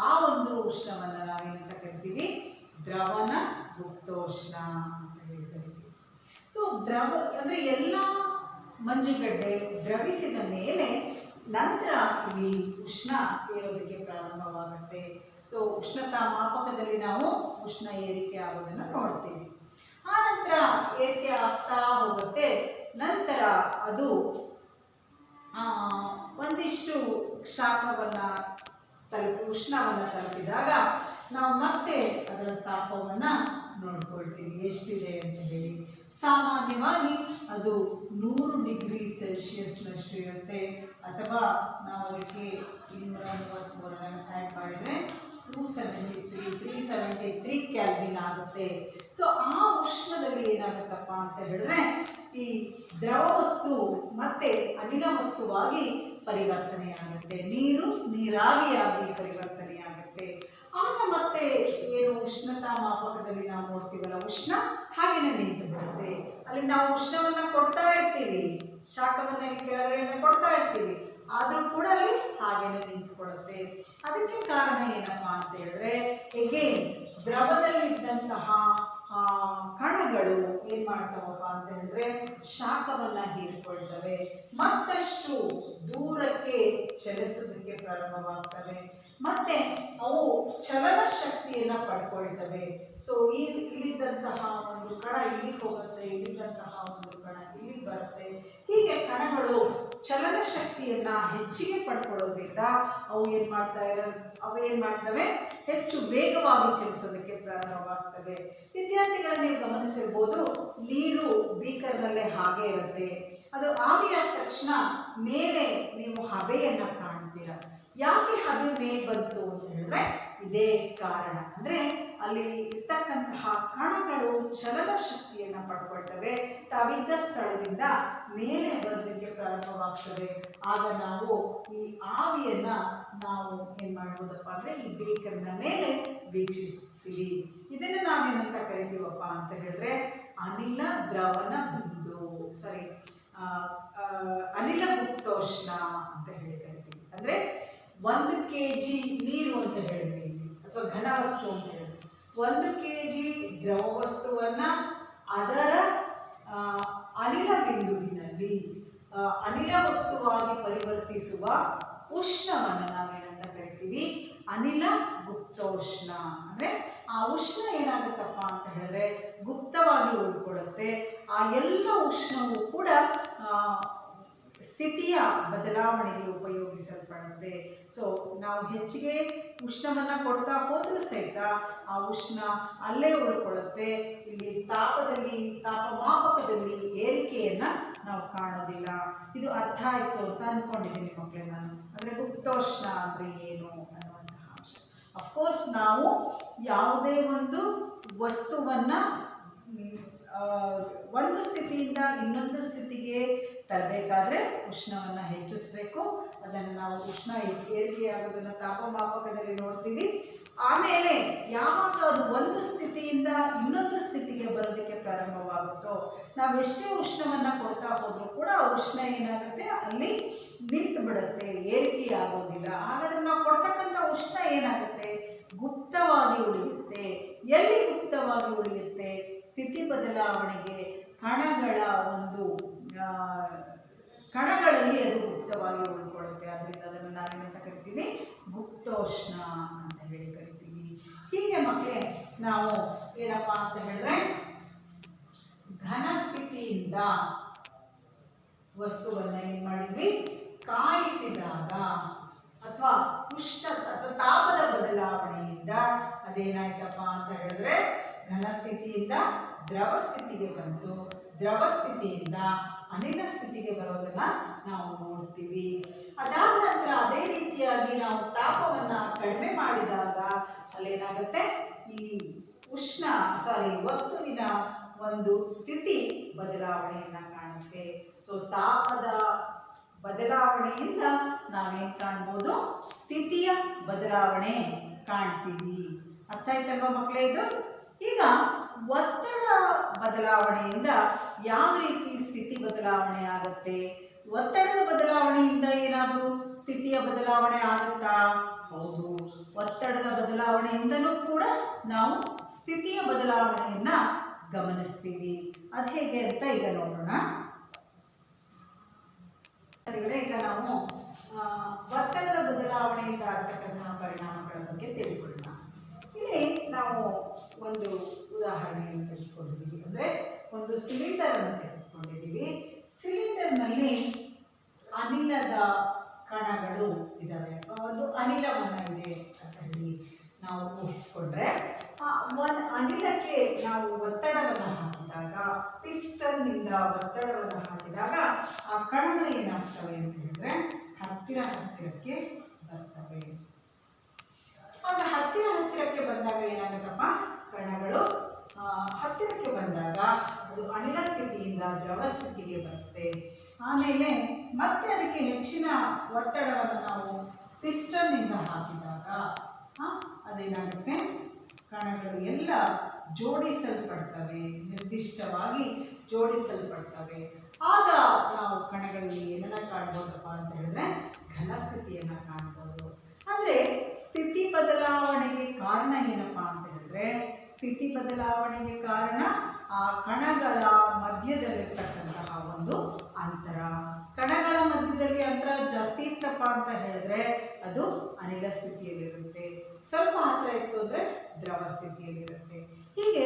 ಆ ಒಂದು ಉಷ್ಣವನ್ನ ನಾವೇನಂತ ಕರಿತೀವಿ? ದ್ರವನ ಗುಪ್ತೋಷ್ಣ ಅಂತ ಹೇಳಿ ಕರಿತೀವಿ. ಸೊ ದ್ರವ ಅಂದ್ರೆ ಎಲ್ಲ ಮಂಜುಗಡ್ಡೆ ದ್ರವಿಸಿದ ಮೇಲೆ ನಂತರ ಇಲ್ಲಿ ಉಷ್ಣ ಏರೋದಕ್ಕೆ ಪ್ರಾರಂಭವಾಗುತ್ತೆ. ಸೊ ಉಷ್ಣತಾ ಮಾಪಕದಲ್ಲಿ ನಾವು ಉಷ್ಣ ಏರಿಕೆ ಆಗೋದನ್ನು ನೋಡ್ತೀವಿ. ಆ ನಂತರ ಏರಿಕೆ ಆಗ್ತಾ ಹೋಗುತ್ತೆ. ನಂತರ ಅದು ಒಂದಿಷ್ಟು ಶಾಖವನ್ನು ಉಷ್ಣವನ್ನು ತಲುಪಿದಾಗ ನಾವು ಮತ್ತೆ ಅದರ ತಾಪವನ್ನು ನೋಡ್ಕೊಳ್ತೀವಿ ಎಷ್ಟಿದೆ ಅಂತ ಹೇಳಿ. ಸಾಮಾನ್ಯವಾಗಿ ಅದು 100 ಡಿಗ್ರಿ ಸೆಲ್ಸಿಯಸ್ನಷ್ಟು ಇರುತ್ತೆ, ಅಥವಾ ನಾವು ಅದಕ್ಕೆ 233 ಆ್ಯಡ್ ಮಾಡಿದರೆ 373 ಕ್ಯಾಲ್ವಿನ್ ಆಗುತ್ತೆ. ಸೊ ಆ ಉಷ್ಣದಲ್ಲಿ ಏನಾಗುತ್ತಪ್ಪ ಅಂತ ಹೇಳಿದ್ರೆ ಈ ದ್ರವ ವಸ್ತು ಮತ್ತೆ ಅನಿಲ ವಸ್ತುವಾಗಿ ಪರಿವರ್ತನೆಯಾಗುತ್ತೆ, ನೀರು ನೀರಾವಿಯಾಗಿ ಪರಿವರ್ತನೆಯಾಗುತ್ತೆ. ಆಗ ಮತ್ತೆ ಏನು ಉಷ್ಣತಾ ಮಾಪಕದಲ್ಲಿ ನಾವು ನೋಡ್ತೀವಲ್ಲ, ಉಷ್ಣ ಹಾಗೇನೆ ನಿಂತು ಬಿಡುತ್ತೆ. ಅಲ್ಲಿ ನಾವು ಉಷ್ಣವನ್ನ ಕೊಡ್ತಾ ಇರ್ತೀವಿ, ಶಾಖವನ್ನ ಕೆಳಗಡೆಯಿಂದ ಕೊಡ್ತಾ ಇರ್ತೀವಿ, ಆದ್ರೂ ಕೂಡ ಅಲ್ಲಿ ಹಾಗೇನೆ ನಿಂತುಕೊಳ್ಳುತ್ತೆ. ಅದಕ್ಕೆ ಕಾರಣ ಏನಪ್ಪಾ ಅಂತ ಹೇಳಿದ್ರೆ, ಎಗೇನ್ ದ್ರವದಲ್ಲಿದ್ದಂತಹ ಕಣಗಳು ಏನ್ ಮಾಡ್ತಾವಪ್ಪ ಅಂತ ಹೇಳಿದ್ರೆ ಶಾಖವನ್ನ ಹೀರಿಕೊಳ್ತವೆ, ಮತ್ತಷ್ಟು ದೂರಕ್ಕೆ ಚಲಿಸೋದಕ್ಕೆ ಪ್ರಾರಂಭವಾಗ್ತವೆ, ಮತ್ತೆ ಅವು ಚಲನ ಶಕ್ತಿಯನ್ನ ಪಡ್ಕೊಳ್ತವೆ. ಸೊ ಇಲ್ಲಿದ್ದಂತಹ ಒಂದು ಕಣ ಇಲ್ಲಿಗೆ ಹೋಗುತ್ತೆ, ಇಲ್ಲಿದ್ದಂತಹ ಒಂದು ಕಣ ಇಲ್ಲಿಗೆ ಬರುತ್ತೆ. ಹೀಗೆ ಕಣಗಳು ಚಲನ ಶಕ್ತಿಯನ್ನ ಹೆಚ್ಚಿಗೆ ಪಡ್ಕೊಳ್ಳೋದ್ರಿಂದ ಅವು ಏನ್ ಮಾಡ್ತವೆ? ಹೆಚ್ಚು ವೇಗವಾಗಿ ಚಲಿಸೋದಕ್ಕೆ ಪ್ರಾರಂಭವಾಗ್ತವೆ. ವಿದ್ಯಾರ್ಥಿಗಳನ್ನ ನೀವು ಗಮನಿಸಿರ್ಬೋದು, ನೀರು ಬೀಕರ್ನಲ್ಲೇ ಹಾಗೆ ಇರುತ್ತೆ, ಅದು ಆವಿಯಾದ ತಕ್ಷಣ ಮೇಲೆ ನೀವು ಹಬೆಯನ್ನ ಕಾಣ್ತೀರ. ಯಾಕೆ ಹಬೆ ಮೇಲೆ ಬಂತು ಅಂತ ಹೇಳಿದ್ರೆ ಇದೇ ಕಾರಣ. ಅಂದ್ರೆ ಅಲ್ಲಿ ಇರ್ತಕ್ಕಂತಹ ಕಣಗಳು ಚಲನ ಶಕ್ತಿಯನ್ನ ಪಡ್ಕೊಳ್ತವೆ, ತಾವಿದ್ದ ಸ್ಥಳದಿಂದ ಮೇಲೆ ಬರೋದಕ್ಕೆ ಪ್ರಾರಂಭವಾಗ್ತದೆ. ಆಗ ನಾವು ಈ ಆವಿಯನ್ನ ನಾವು ಏನ್ ಮಾಡ್ಬೋದಪ್ಪ ಅಂದ್ರೆ ಈ ಬೇಕರ್ನ ಮೇಲೆ ವೀಕ್ಷಿಸ್ತೀವಿ. ಇದನ್ನ ನಾವೇನಂತ ಕರಿತೀವಪ್ಪ ಅಂತ ಹೇಳಿದ್ರೆ ಅನಿಲ ದ್ರವನ ಬಿಂದು, ಅನಿಲ ಗುಪ್ತೋಷ್ಣ ಅಂತ ಹೇಳಿ ಕರಿತೀವಿ. ಅಂದ್ರೆ 1 kg ನೀರು ಅಂತ ಹೇಳಿದ್ವಿ ಅಥವಾ ಘನ ವಸ್ತು ಅಂತ ಹೇಳಿದ್ವಿ. 1 kg ದ್ರವ ವಸ್ತುವನ್ನ ಅದರ ಅನಿಲ ಬಿಂದುವಿನಲ್ಲಿ ಅನಿಲ ವಸ್ತುವಾಗಿ ಪರಿವರ್ತಿಸುವ ಉಷ್ಣವನ್ನು ನಾವೇನಂತ ಕರಿತೀವಿ? ಅನಿಲ ಗುಪ್ತೋಷ್ಣ. ಅಂದ್ರೆ ಆ ಉಷ್ಣ ಏನಾಗುತ್ತಪ್ಪ ಅಂತ ಹೇಳಿದ್ರೆ ಗುಪ್ತವಾಗಿ ಉಳ್ಕೊಳ್ಳುತ್ತೆ. ಆ ಎಲ್ಲ ಉಷ್ಣವು ಕೂಡ ಸ್ಥಿತಿಯ ಬದಲಾವಣೆಗೆ ಉಪಯೋಗಿಸಲ್ಪಡುತ್ತೆ. ಸೊ ನಾವು ಹೆಚ್ಚಿಗೆ ಉಷ್ಣವನ್ನ ಕೊಡ್ತಾ ಹೋದ್ರೂ ಸಹಿತ ಆ ಉಷ್ಣ ಅಲ್ಲೇ ಉಳ್ಕೊಳ್ಳುತ್ತೆ. ಇಲ್ಲಿ ತಾಪಮಾಪಕದಲ್ಲಿ ಏರಿಕೆಯನ್ನ ನಾವು ಕಾಣೋದಿಲ್ಲ. ಇದು ಅರ್ಥ ಆಯ್ತು ಅಂತ ಅನ್ಕೊಂಡಿದ್ದೀನಿ ಮಕ್ಕಳೇ ನಾನು. ಅಂದ್ರೆ ಗುಪ್ತೋಷ್ಣ ಅಂದ್ರೆ ಏನು ಅನ್ನುವಂತಹ ಅಂಶ. ಅಫ್ಕೋರ್ಸ್ ನಾವು ಯಾವುದೇ ಒಂದು ವಸ್ತುವನ್ನ ಒಂದು ಸ್ಥಿತಿಯಿಂದ ಇನ್ನೊಂದು ಸ್ಥಿತಿಗೆ ತರಬೇಕಾದ್ರೆ ಉಷ್ಣವನ್ನ ಹೆಚ್ಚಿಸಬೇಕು. ಅದನ್ನು ನಾವು ಉಷ್ಣ ಏರಿಕೆಯಾಗೋದನ್ನ ತಾಪಮಾಪಕದಲ್ಲಿ ನೋಡ್ತೀವಿ. ಆಮೇಲೆ ಯಾವಾಗ ಅದು ಒಂದು ಸ್ಥಿತಿಯಿಂದ ಇನ್ನೊಂದು ಸ್ಥಿತಿಗೆ ಬರೋದಕ್ಕೆ ಪ್ರಾರಂಭವಾಗುತ್ತೋ, ನಾವು ಎಷ್ಟೇ ಉಷ್ಣವನ್ನ ಕೊಡ್ತಾ ಹೋದ್ರೂ ಕೂಡ ಉಷ್ಣ ಏನಾಗುತ್ತೆ? ಅಲ್ಲಿ ನಿಂತು ಬಿಡುತ್ತೆ, ಏರಿಕೆಯಾಗೋದಿಲ್ಲ. ಹಾಗಾದ್ರೆ ನಾವು ಕೊಡ್ತಕ್ಕಂಥ ಉಷ್ಣ ಏನಾಗುತ್ತೆ? ಗುಪ್ತವಾಗಿ ಉಳಿಯುತ್ತೆ. ಎಲ್ಲಿ ಗುಪ್ತವಾಗಿ ಉಳಿಯುತ್ತೆ? ಸ್ಥಿತಿ ಬದಲಾವಣೆಗೆ ಕಣಗಳಲ್ಲಿ ಅದು ಶೀತೋಷ್ಣ ಅಂತ ಹೇಳಿ ಕರಿತೀವಿ. ಹೀಗೆ ಮಕ್ಕಳೇ ನಾವು ಏನಪ್ಪ ಅಂತ ಹೇಳಿದ್ರೆ ಘನ ಸ್ಥಿತಿಯಿಂದ ವಸ್ತುವನ್ನ ಏನ್ ಮಾಡಿದ್ವಿ, ಕಾಯಿಸಿದಾಗ ಅಥವಾ ಉಷ್ಣ ಅಥವಾ ತಾಪದ ಬದಲಾವಣೆಯಿಂದ ಅದೇನಾಯ್ತಪ್ಪ ಅಂತ ಹೇಳಿದ್ರೆ ಘನ ಸ್ಥಿತಿಯಿಂದ ದ್ರವ ಸ್ಥಿತಿಗೆ ಬಂತು, ದ್ರವ ಸ್ಥಿತಿಯಿಂದ ಅನಿಲ ಸ್ಥಿತಿಗೆ ಬರೋದನ್ನ ನಾವು ನೋಡ್ತೀವಿ. ಅದಾದ ನಂತರ ಅದೇ ರೀತಿಯಾಗಿ ನಾವು ತಾಪವನ್ನ ಕಡಿಮೆ ಮಾಡಿದಾಗ ಅಲ್ಲೇನಾಗುತ್ತೆ, ಈ ವಸ್ತುವಿನ ಒಂದು ಸ್ಥಿತಿ ಬದಲಾವಣೆಯನ್ನ ಕಾಣುತ್ತೆ. ಸೊ ತಾಪದ ಬದಲಾವಣೆಯಿಂದ ನಾವೇನ್ ಕಾಣ್ಬೋದು, ಸ್ಥಿತಿಯ ಬದಲಾವಣೆ ಕಾಣ್ತೀವಿ. ಅರ್ಥ ಆಯ್ತಲ್ವಾ ಮಕ್ಕಳೇ ಇದು? ಈಗ ಒತ್ತಡ ಬದಲಾವಣೆಯಿಂದ ಯಾವ ರೀತಿ ಸ್ಥಿತಿ ಬದಲಾವಣೆ ಆಗುತ್ತೆ? ಒತ್ತಡದ ಬದಲಾವಣೆಯಿಂದ ಏನಾದರೂ ಸ್ಥಿತಿಯ ಬದಲಾವಣೆ ಆಗುತ್ತಾ? ಹೌದು, ಒತ್ತಡದ ಬದಲಾವಣೆಯಿಂದಲೂ ಕೂಡ ನಾವು ಸ್ಥಿತಿಯ ಬದಲಾವಣೆಯನ್ನ ಗಮನಿಸ್ತೀವಿ. ಅದು ಹೇಗೆ ಅಂತ ಈಗ ನೋಡೋಣ. ಈಗ ನಾವು ಒತ್ತಡದ ಬದಲಾವಣೆಯಿಂದ ಆಗ್ತಕ್ಕಂತಹ ಪರಿಣಾಮಗಳ ಬಗ್ಗೆ ತಿಳ್ಕೊಳ್ಳೋಣ. ಇಲ್ಲಿ ನಾವು ಒಂದು ಉದಾಹರಣೆಯನ್ನು ತೆಗೆದುಕೊಂಡಿದ್ದೀವಿ. ಅಂದರೆ ಒಂದು ಸಿಲಿಂಡರ್ ಅನ್ನು ತೆಗೆದುಕೊಂಡಿದ್ದೀವಿ. ಸಿಲಿಂಡರ್ನಲ್ಲಿ ಅನಿಲದ ಕಣಗಳು ಇದ್ದಾವೆ ಅಥವಾ ಒಂದು ಅನಿಲವನ್ನ ಇದೆ ಅಂತ ಹೇಳಿ ನಾವು ಊಹಿಸ್ಕೊಂಡ್ರೆ, ಒಂದು ಅನಿಲಕ್ಕೆ ನಾವು ಒತ್ತಡವನ್ನು ಹಾಕಿದಾಗ, ಪಿಸ್ಟನ್ನಿಂದ ಒತ್ತಡವನ್ನು ಹಾಕಿದಾಗ ಆ ಕಣಗಳು ಏನಾಗ್ತವೆ ಅಂತ ಹೇಳಿದ್ರೆ ಹತ್ತಿರಕ್ಕೆ ಬರ್ತವೆ. ಆಗ ಹತ್ತಿರಕ್ಕೆ ಬಂದಾಗ ಏನಾಗುತ್ತಪ್ಪ, ಕಣಗಳು ಹತ್ತಿರಕ್ಕೆ ಬಂದಾಗ ಅದು ಅನಿಲ ಸ್ಥಿತಿಯಿಂದ ದ್ರವ ಸ್ಥಿತಿಗೆ ಬರುತ್ತೆ. ಆಮೇಲೆ ಮತ್ತೆ ಅದಕ್ಕೆ ಹೆಚ್ಚಿನ ಒತ್ತಡವನ್ನು ನಾವು ಪಿಸ್ಟನ್ನಿಂದ ಹಾಕಿದಾಗ ಅದೇನಾಗುತ್ತೆ, ಕಣಗಳು ಎಲ್ಲ ಜೋಡಿಸಲ್ಪಡ್ತವೆ, ನಿರ್ದಿಷ್ಟವಾಗಿ ಜೋಡಿಸಲ್ಪಡ್ತವೆ. ಆಗ ನಾವು ಕಣಗಳಲ್ಲಿ ಏನನ್ನ ಕಾಣ್ಬೋದಪ್ಪ ಅಂತ ಹೇಳಿದ್ರೆ ಘನಸ್ಥಿತಿಯನ್ನ ಕಾಣ್ಬೋದು. ಅಂದ್ರೆ ಸ್ಥಿತಿ ಬದಲಾವಣೆಗೆ ಕಾರಣ ಏನಪ್ಪ ಅಂತ ಹೇಳಿದ್ರೆ, ಸ್ಥಿತಿ ಬದಲಾವಣೆಗೆ ಕಾರಣ ಆ ಕಣಗಳ ಮಧ್ಯದಲ್ಲಿರ್ತಕ್ಕಂತಹ ಒಂದು ಅಂತರ. ಕಣಗಳ ಮಧ್ಯದಲ್ಲಿ ಅಂತರ ಜಾಸ್ತಿ ಇತ್ತಪ್ಪ ಅಂತ ಹೇಳಿದ್ರೆ ಅದು ಅನಿಲ ಸ್ಥಿತಿಯಲ್ಲಿರುತ್ತೆ, ಸ್ವಲ್ಪ ಹತ್ರ ಇತ್ತು ಅಂದ್ರೆ ದ್ರವ ಸ್ಥಿತಿಯಲ್ಲಿರುತ್ತೆ. ಹೀಗೆ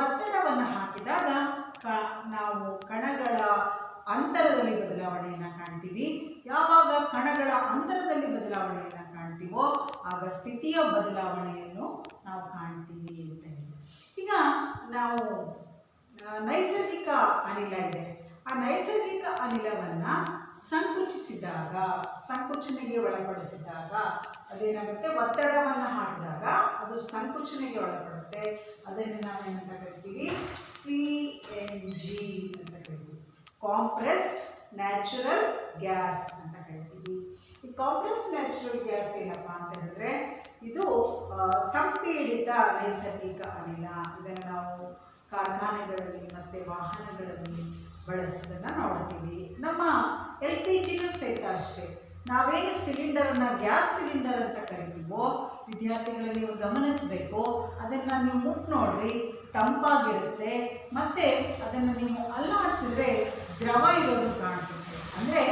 ಒತ್ತಡವನ್ನು ಹಾಕಿದಾಗ ನಾವು ಕಣಗಳ ಅಂತರದಲ್ಲಿ ಬದಲಾವಣೆಯನ್ನು ಕಾಣ್ತೀವಿ. ಯಾವಾಗ ಕಣಗಳ ಅಂತರದಲ್ಲಿ ಬದಲಾವಣೆಯನ್ನು ಕಾಣ್ತೀವೋ ಆಗ ಸ್ಥಿತಿಯ ಬದಲಾವಣೆಯನ್ನು ನಾವು ಕಾಣ್ತೀವಿ ಅಂತ ಹೇಳಿ. ಈಗ ನಾವು ನೈಸರ್ಗಿಕ ಅನಿಲ ಇದೆ, ಆ ನೈಸರ್ಗಿಕ ಅನಿಲವನ್ನ ಸಂಕುಚಿಸಿದಾಗ, ಸಂಕುಚನೆಗೆ ಒಳಪಡಿಸಿದಾಗ ಅದೇನಾಗುತ್ತೆ, ಒತ್ತಡವನ್ನು ಹಾಕಿದಾಗ ಅದು ಸಂಕುಚನೆಗೆ ಒಳಪಡುತ್ತೆ. ಅದನ್ನು ನಾವೇನಂತ ಕರಿತೀವಿ, CNG ಅಂತ ಕರಿತೀವಿ, ಕಾಂಪ್ರೆಸ್ಡ್ ನ್ಯಾಚುರಲ್ ಗ್ಯಾಸ್ ಅಂತ ಕರಿತೀವಿ. ಈ ಕಾಂಪ್ರೆಸ್ಡ್ ನ್ಯಾಚುರಲ್ ಗ್ಯಾಸ್ ಏನಪ್ಪ ಅಂತ ಹೇಳಿದ್ರೆ ಇದು ಸಂಪೀಡಿತ ನೈಸರ್ಗಿಕ ಅನಿಲ. ಇದನ್ನು ನಾವು ಕಾರ್ಖಾನೆಗಳಲ್ಲಿ ಮತ್ತು ವಾಹನಗಳಲ್ಲಿ ಬಳಸೋದನ್ನು ನೋಡ್ತೀವಿ. ನಮ್ಮ LPGನೂ ಸಹಿತ ಅಷ್ಟೇ. ನಾವೇನು ಸಿಲಿಂಡರನ್ನು ಗ್ಯಾಸ್ ಸಿಲಿಂಡರ್ ಅಂತ ಕರಿತೀವೋ ವಿದ್ಯಾರ್ಥಿಗಳಲ್ಲಿ ನೀವು ಗಮನಿಸಬೇಕು, ಅದನ್ನು ನೀವು ಮುಟ್ಟು ನೋಡ್ರಿ, ತಂಪಾಗಿರುತ್ತೆ. ಮತ್ತು ಅದನ್ನು ನೀವು ಅಲ್ಲಾಡಿಸಿದ್ರೆ ದ್ರವ ಇರೋದು ಕಾಣಿಸುತ್ತೆ. ಅಂದರೆ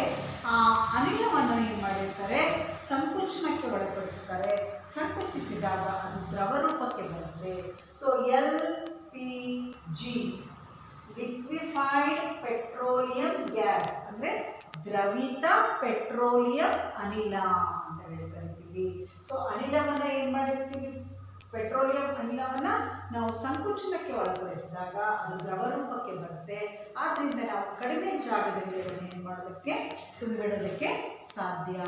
ಆ ಅನಿಲವನ್ನು ಏನು ಮಾಡಿರ್ತಾರೆ, ಸಂಕುಚನಕ್ಕೆ ಒಳಪಡಿಸ್ತಾರೆ. ಸಂಕುಚಿಸಿದಾಗ ಅದು ದ್ರವ ರೂಪಕ್ಕೆ ಬರುತ್ತೆ. So LPG liquefied petroleum gas ಅಂದರೆ ದ್ರವಿತ ಪೆಟ್ರೋಲಿಯಂ ಅನಿಲ ಅಂತ ಹೇಳಿ ಕರಿತೀವಿ. ಸೊ ಅನಿಲವನ್ನು ಏನು ಮಾಡಿರ್ತೀವಿ, ಪೆಟ್ರೋಲಿಯಂ ಅನಿಲವನ್ನು ನಾವು ಸಂಕುಚನಕ್ಕೆ ಒಳಪಡಿಸಿದಾಗ ಅದು ದ್ರವ ರೂಪಕ್ಕೆ ಬರುತ್ತೆ. ಆದ್ದರಿಂದ ನಾವು ಕಡಿಮೆ ಜಾಗದಲ್ಲಿ ಅದನ್ನು ಏನು ಮಾಡೋದಕ್ಕೆ, ತುಂಬಿಡೋದಕ್ಕೆ ಸಾಧ್ಯ.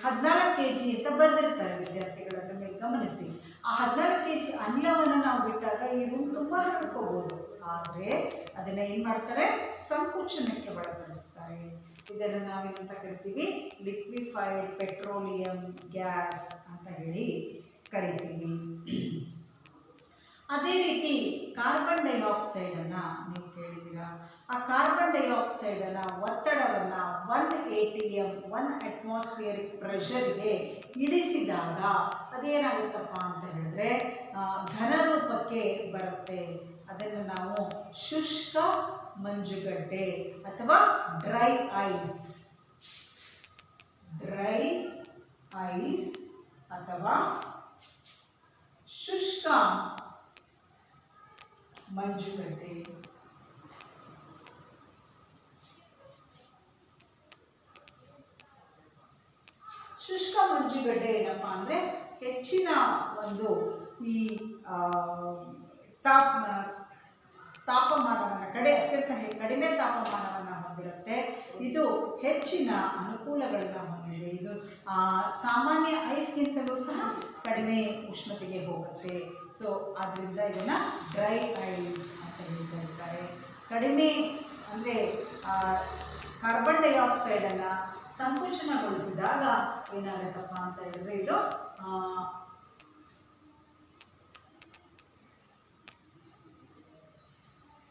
14 kg ಅಂತ ಬಂದಿರ್ತಾರೆ ವಿದ್ಯಾರ್ಥಿಗಳ ಮೇಲೆ ಗಮನಿಸಿ. ಆ 14 kg ಅನಿಲವನ್ನು ನಾವು ಬಿಟ್ಟಾಗ ಈ ರೂಮ್ ತುಂಬ ಹರಡ್ಕೋಬಹುದು. ಆದರೆ ಅದನ್ನು ಏನು ಮಾಡ್ತಾರೆ, ಸಂಕುಚನಕ್ಕೆ ಒಳಪಡಿಸ್ತಾರೆ. ಇದನ್ನು ನಾವೇನಂತ ಕರಿತೀವಿ, ಲಿಕ್ವಿಫೈಡ್ ಪೆಟ್ರೋಲಿಯಂ ಗ್ಯಾಸ್ ಅಂತ ಹೇಳಿ ಕರಿತೀವಿ. ಅದೇ ರೀತಿ ಕಾರ್ಬನ್ ಡೈಆಕ್ಸೈಡನ್ನು ನೀವು ಕೇಳಿದ್ದೀರಾ. ಆ ಕಾರ್ಬನ್ ಡೈಆಕ್ಸೈಡನ್ನು ಒತ್ತಡವನ್ನು 1 ATM 1 ಅಟ್ಮಾಸ್ಫಿಯರಿಕ್ ಪ್ರೆಷರ್ಗೆ ಇಳಿಸಿದಾಗ ಅದೇನಾಗುತ್ತಪ್ಪ ಅಂತ ಹೇಳಿದ್ರೆ ಘನರೂಪಕ್ಕೆ ಬರುತ್ತೆ. ಅದನ್ನು ನಾವು ಶುಷ್ಕ ಮಂಜುಗಡ್ಡೆ ಅಥವಾ ಡ್ರೈ ಐಸ್ ಅಥವಾ ಶುಷ್ಕ ಮಂಜುಗಡ್ಡೆ. ಶುಷ್ಕ ಮಂಜುಗಡ್ಡೆ ಏನಪ್ಪಾ ಅಂದರೆ ಹೆಚ್ಚಿನ ಒಂದು ಈ ತಾಪಮಾನವನ್ನು ಅತ್ಯಂತ ಕಡಿಮೆ ತಾಪಮಾನವನ್ನು ಹೊಂದಿರುತ್ತೆ. ಇದು ಹೆಚ್ಚಿನ ಅನುಕೂಲಗಳನ್ನು ಹೊಂದಿದೆ. ಇದು ಸಾಮಾನ್ಯ ಐಸ್ಗಿಂತಲೂ ಸಹ ಕಡಿಮೆ ಉಷ್ಣತೆಗೆ ಹೋಗುತ್ತೆ. ಸೊ ಆದ್ದರಿಂದ ಇದನ್ನು ಡ್ರೈ ಐಸ್ ಅಂತ ಹೇಳ್ತಾರೆ. ಕಡಿಮೆ ಅಂದರೆ ಕಾರ್ಬನ್ ಡೈಆಕ್ಸೈಡನ್ನು ಸಂಕೋಚನಗೊಳಿಸಿದಾಗ ಏನಾಗುತ್ತಪ್ಪ ಅಂತ ಹೇಳಿದ್ರೆ ಇದು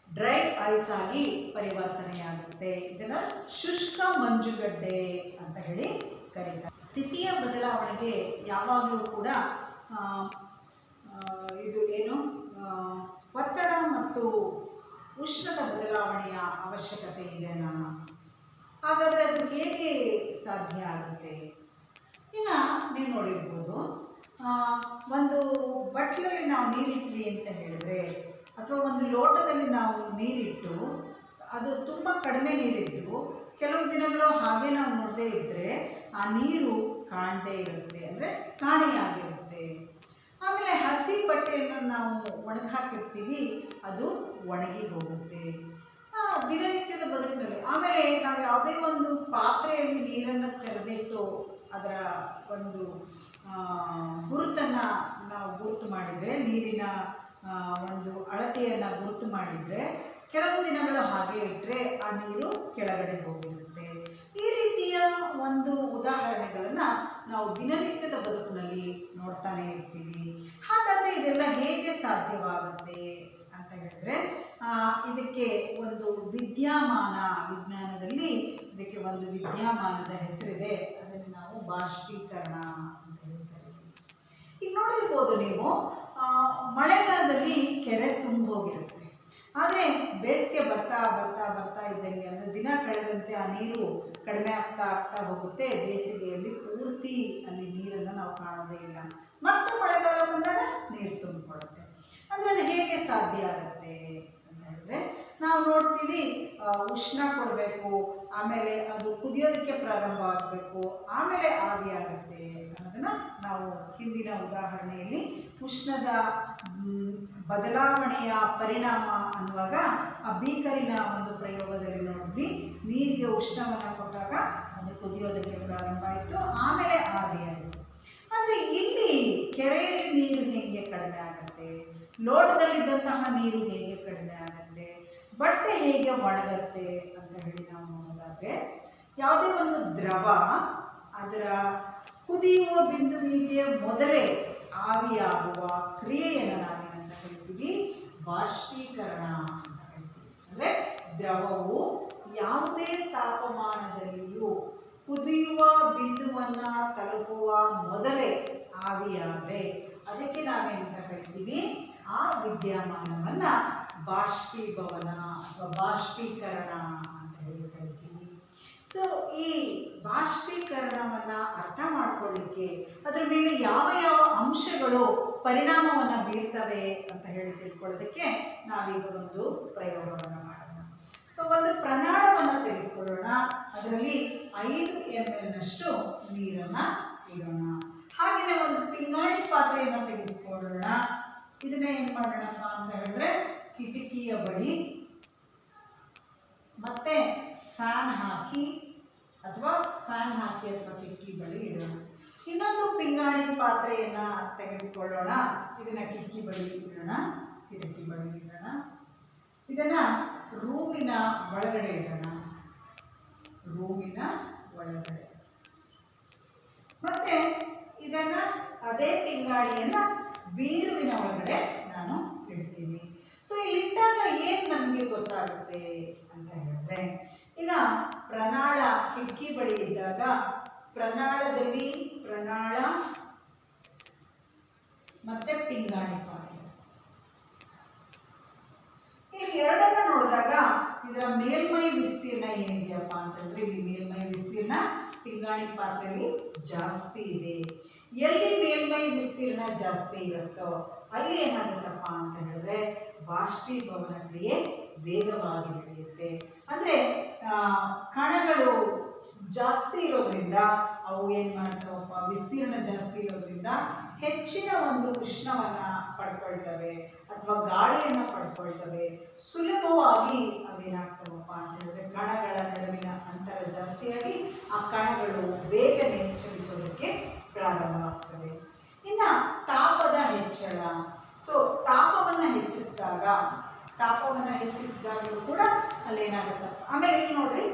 ಡ್ರೈ ಐಸ್ ಆಗಿ ಪರಿವರ್ತನೆಯಾಗುತ್ತೆ. ಇದನ್ನ ಶುಷ್ಕ ಮಂಜುಗಡ್ಡೆ ಅಂತ ಹೇಳಿ ಕರೀತಾರೆ. ಸ್ಥಿತಿಯ ಬದಲಾವಣೆಗೆ ಯಾವಾಗಲೂ ಕೂಡ ಇದು ಏನು ಒತ್ತಡ ಮತ್ತು ಉಷ್ಣದ ಬದಲಾವಣೆಯ ಅವಶ್ಯಕತೆ ಇದೆ. ಹಾಗಾದರೆ ಅದು ಹೇಗೆ ಸಾಧ್ಯ ಆಗುತ್ತೆ? ಈಗ ನೀವು ನೋಡಿರ್ಬೋದು, ಒಂದು ಬಟ್ಲಲ್ಲಿ ನಾವು ನೀರಿಟ್ವಿ ಅಂತ ಹೇಳಿದ್ರೆ, ಅಥವಾ ಒಂದು ಲೋಟದಲ್ಲಿ ನಾವು ನೀರಿಟ್ಟು ಅದು ತುಂಬ ಕಡಿಮೆ ನೀರಿದ್ದು ಕೆಲವು ದಿನಗಳು ಹಾಗೆ ನಾವು ನೋಡದೇ ಇದ್ದರೆ ಆ ನೀರು ಕಾಣದೇ ಇರುತ್ತೆ, ಅಂದರೆ ಕಾಣೆಯಾಗಿರುತ್ತೆ. ಆಮೇಲೆ ಹಸಿ ಬಟ್ಟೆಯನ್ನು ನಾವು ಒಣಗಿ ಹಾಕಿರ್ತೀವಿ, ಅದು ಒಣಗಿ ಹೋಗುತ್ತೆ ದಿನನಿತ್ಯದ ಬದುಕಿನಲ್ಲಿ. ಆಮೇಲೆ ನಾವು ಯಾವುದೇ ಒಂದು ಪಾತ್ರೆಯಲ್ಲಿ ನೀರನ್ನು ತೆರೆದಿಟ್ಟು ಅದರ ಒಂದು ಗುರುತನ್ನು ನಾವು ಗುರುತು ಮಾಡಿದರೆ, ನೀರಿನ ಒಂದು ಅಳತೆಯನ್ನು ಗುರುತು ಮಾಡಿದರೆ ಕೆಲವು ದಿನಗಳು ಹಾಗೆ ಇಟ್ಟರೆ ಆ ನೀರು ಕೆಳಗಡೆ ಹೋಗಿರುತ್ತೆ. ಈ ರೀತಿಯ ಒಂದು ಉದಾಹರಣೆಗಳನ್ನು ನಾವು ದಿನನಿತ್ಯದ ಬದುಕಿನಲ್ಲಿ ನೋಡ್ತಾನೆ ಇರ್ತೀವಿ. ಹಾಗಾದರೆ ಇದೆಲ್ಲ ಹೇಗೆ ಸಾಧ್ಯವಾಗುತ್ತೆ ಅಂತ ಹೇಳಿದ್ರೆ, ಇದಕ್ಕೆ ಒಂದು ವಿದ್ಯಮಾನ, ವಿಜ್ಞಾನದಲ್ಲಿ ಇದಕ್ಕೆ ಒಂದು ವಿದ್ಯಮಾನದ ಹೆಸರಿದೆ. ಅದನ್ನು ನಾವು ಬಾಷ್ಪೀಕರಣ ಅಂತ ಹೇಳ್ತಾರೆ. ಈಗ ನೋಡಿರ್ಬೋದು ನೀವು, ಮಳೆಗಾಲದಲ್ಲಿ ಕೆರೆ ತುಂಬ ಹೋಗಿರುತ್ತೆ. ಆದರೆ ಬೇಸಿಗೆ ಬರ್ತಾ ಬರ್ತಾ ಬರ್ತಾ ಇದ್ದಂಗೆ, ಅಂದರೆ ದಿನ ಕಳೆದಂತೆ ಆ ನೀರು ಕಡಿಮೆ ಆಗ್ತಾ ಆಗ್ತಾ ಹೋಗುತ್ತೆ. ಬೇಸಿಗೆಯಲ್ಲಿ ಪೂರ್ತಿ ಅಲ್ಲಿ ನೀರನ್ನು ನಾವು ಕಾಣೋದೇ ಇಲ್ಲ. ಮತ್ತೆ ಮಳೆಗಾಲ ಬಂದಾಗ ನೀರು ತುಂಬಿಕೊಳ್ಳುತ್ತೆ. ಅಂದರೆ ಅದು ಹೇಗೆ ಸಾಧ್ಯ ಆಗುತ್ತೆ ಅಂತ ಹೇಳಿದ್ರೆ, ನಾವು ನೋಡ್ತೀವಿ, ಉಷ್ಣ ಕೊಡಬೇಕು, ಆಮೇಲೆ ಅದು ಕುದಿಯೋದಕ್ಕೆ ಪ್ರಾರಂಭ ಆಗಬೇಕು, ಆಮೇಲೆ ಆವಿ ಆಗುತ್ತೆ ಅನ್ನೋದನ್ನು ನಾವು ಹಿಂದಿನ ಉದಾಹರಣೆಯಲ್ಲಿ ಉಷ್ಣದ ಬದಲಾವಣೆಯ ಪರಿಣಾಮ ಅನ್ನುವಾಗ ಆ ಬೀಕರಿನ ಒಂದು ಪ್ರಯೋಗದಲ್ಲಿ ನೋಡಿದ್ವಿ. ನೀರಿಗೆ ಉಷ್ಣವನ್ನು ಕೊಟ್ಟಾಗ ಅದು ಕುದಿಯೋದಕ್ಕೆ ಪ್ರಾರಂಭ ಆಯಿತು, ಆಮೇಲೆ ಆವಿ ಆಯಿತು. ಆದರೆ ಇಲ್ಲಿ ಕೆರೆಯಲ್ಲಿ ನೀರು ಹೇಗೆ ಕಡಿಮೆ ಆಗುತ್ತೆ, ಲೋಟದಲ್ಲಿದ್ದಂತಹ ನೀರು ಹೇಗೆ ಕಡಿಮೆ ಆಗುತ್ತೆ, ಬಟ್ಟೆ ಹೇಗೆ ಒಣಗತ್ತೆ ಅಂತ ಹೇಳಿ ನಾವು ನೋಡೋದಾದ್ರೆ, ಯಾವುದೇ ಒಂದು ದ್ರವ ಅದರ ಕುದಿಯುವ ಬಿಂದುವಿಗೆ ಮೊದಲೇ ಆವಿಯಾಗುವ ಕ್ರಿಯೆಯನ್ನು ನಾವೇನಂತ ಹೇಳ್ತೀವಿ, ಬಾಷ್ಪೀಕರಣ ಅಂತ ಹೇಳ್ತೀವಿ. ಅಂದರೆ ದ್ರವವು ಯಾವುದೇ ತಾಪಮಾನದಲ್ಲಿಯೂ ಕುದಿಯುವ ಬಿಂದುವನ್ನು ತಲುಪುವ ಮೊದಲೇ ಆವಿಯಾದರೆ ಅದಕ್ಕೆ ನಾವೇನಂತ ಕರಿತೀವಿ, ಆ ವಿದ್ಯಮಾನವನ್ನು ಬಾಷ್ಪೀಭವನ ಅಥವಾ ಬಾಷ್ಪೀಕರಣ ಅಂತ ಹೇಳಿ ಕರಿತೀವಿ. ಸೊ ಈ ಬಾಷ್ಪೀಕರಣವನ್ನು ಅರ್ಥ ಮಾಡ್ಕೊಳ್ಳಿಕ್ಕೆ ಅದರ ಮೇಲೆ ಯಾವ ಯಾವ ಅಂಶಗಳು ಪರಿಣಾಮವನ್ನು ಬೀರ್ತವೆ ಅಂತ ಹೇಳಿ ತಿಳ್ಕೊಳ್ಳೋದಕ್ಕೆ ನಾವೀಗ ಒಂದು ಪ್ರಯೋಗವನ್ನು ಮಾಡೋಣ. ಸೊ ಒಂದು ಪ್ರನಾಳವನ್ನು ತೆಗೆದುಕೊಳ್ಳೋಣ, ಅದರಲ್ಲಿ 5 ml ನೀರನ್ನು ಇಡೋಣ. ಹಾಗೆಯೇ ಒಂದು ಪಿಂಗಾಣಿ ಪಾತ್ರೆಯನ್ನು ತೆಗೆದುಕೊಳ್ಳೋಣ. ಇದನ್ನ ಏನು ಮಾಡೋಣಪ್ಪ ಅಂತ ಹೇಳಿದ್ರೆ, ಕಿಟಕಿಯ ಬಳಿ ಮತ್ತೆ ಫ್ಯಾನ್ ಹಾಕಿ ಅಥವಾ ಕಿಟಕಿ ಬಳಿ ಇಡೋಣ. ಇನ್ನೊಂದು ಪಿಂಗಾಣಿ ಪಾತ್ರೆಯನ್ನು ತೆಗೆದುಕೊಳ್ಳೋಣ, ಇದನ್ನ ಕಿಟಕಿ ಬಳಿ ಇಡೋಣ. ಇದನ್ನ ರೂಮಿನ ಒಳಗಡೆ ಇಡೋಣ. ಮತ್ತೆ ಇದನ್ನ ಅದೇ ಪಿಂಗಾಣಿಯನ್ನ ಬೀರುವಿನ ಒಳಗಡೆ ನಾನು ಇಡ್ತೀನಿ. ಸೊ ಇಲ್ಲಿಟ್ಟಾಗ ಏನು ನಮಗೆ ಗೊತ್ತಾಗುತ್ತೆ ಅಂತ ಹೇಳಿದ್ರೆ, ಈಗ ಪ್ರನಾಳ ಕಿಟಕಿ ಬಳಿ ಇದ್ದಾಗ ಪ್ರನಾಳದಲ್ಲಿ ಪ್ರನಾಳ ಮತ್ತೆ ಪಿಂಗಾಣಿ ಪಾತ್ರೆ, ಇಲ್ಲಿ ಎರಡನ್ನ ನೋಡಿದಾಗ ಇದರ ಮೇಲ್ಮೈ ವಿಸ್ತೀರ್ಣ ಏನಿದೆಯಪ್ಪ ಅಂತಂದ್ರೆ, ಇಲ್ಲಿ ಮೇಲ್ಮೈ ವಿಸ್ತೀರ್ಣ ಪಿಂಗಾಣಿ ಪಾತ್ರೆಯಲ್ಲಿ ಜಾಸ್ತಿ ಇದೆ. ಎಲ್ಲಿ ಮೇಲ್ಮೈ ವಿಸ್ತೀರ್ಣ ಜಾಸ್ತಿ ಇರುತ್ತೋ ಅಲ್ಲಿ ಏನಾಗುತ್ತಪ್ಪ ಅಂತ ಹೇಳಿದ್ರೆ ಬಾಷ್ಪೀಭವನ ಕ್ರಿಯೆ ವೇಗವಾಗಿ ನಡೆಯುತ್ತೆ. ಅಂದರೆ ಕಣಗಳು ಜಾಸ್ತಿ ಇರೋದ್ರಿಂದ ಅವು ಏನು ಮಾಡ್ತಾವಪ್ಪ, ವಿಸ್ತೀರ್ಣ ಜಾಸ್ತಿ ಇರೋದ್ರಿಂದ ಹೆಚ್ಚಿನ ಒಂದು ಉಷ್ಣವನ್ನು ಪಡ್ಕೊಳ್ತವೆ ಅಥವಾ ಗಾಳಿಯನ್ನು ಪಡ್ಕೊಳ್ತವೆ. ಸುಲಭವಾಗಿ ಅವೇನಾಗ್ತವಪ್ಪ ಅಂತ ಹೇಳಿದ್ರೆ ಕಣಗಳ ನಡುವಿನ ಅಂತರ ಜಾಸ್ತಿಯಾಗಿ ಆ ಕಣಗಳು ಬೇಗನೆ ಚಲಿಸೋದಕ್ಕೆ ಪ್ರಾರಂಭ ಆಗ್ತವೆ. ಇನ್ನು ತಾಪದ ಹೆಚ್ಚಳ. ಸೊ ತಾಪವನ್ನು ಹೆಚ್ಚಿಸಿದಾಗಲೂ ಕೂಡ ಅಲ್ಲೇನಾಗುತ್ತಪ್ಪ. ಆಮೇಲೆ ಇಲ್ಲಿ ನೋಡ್ರಿ,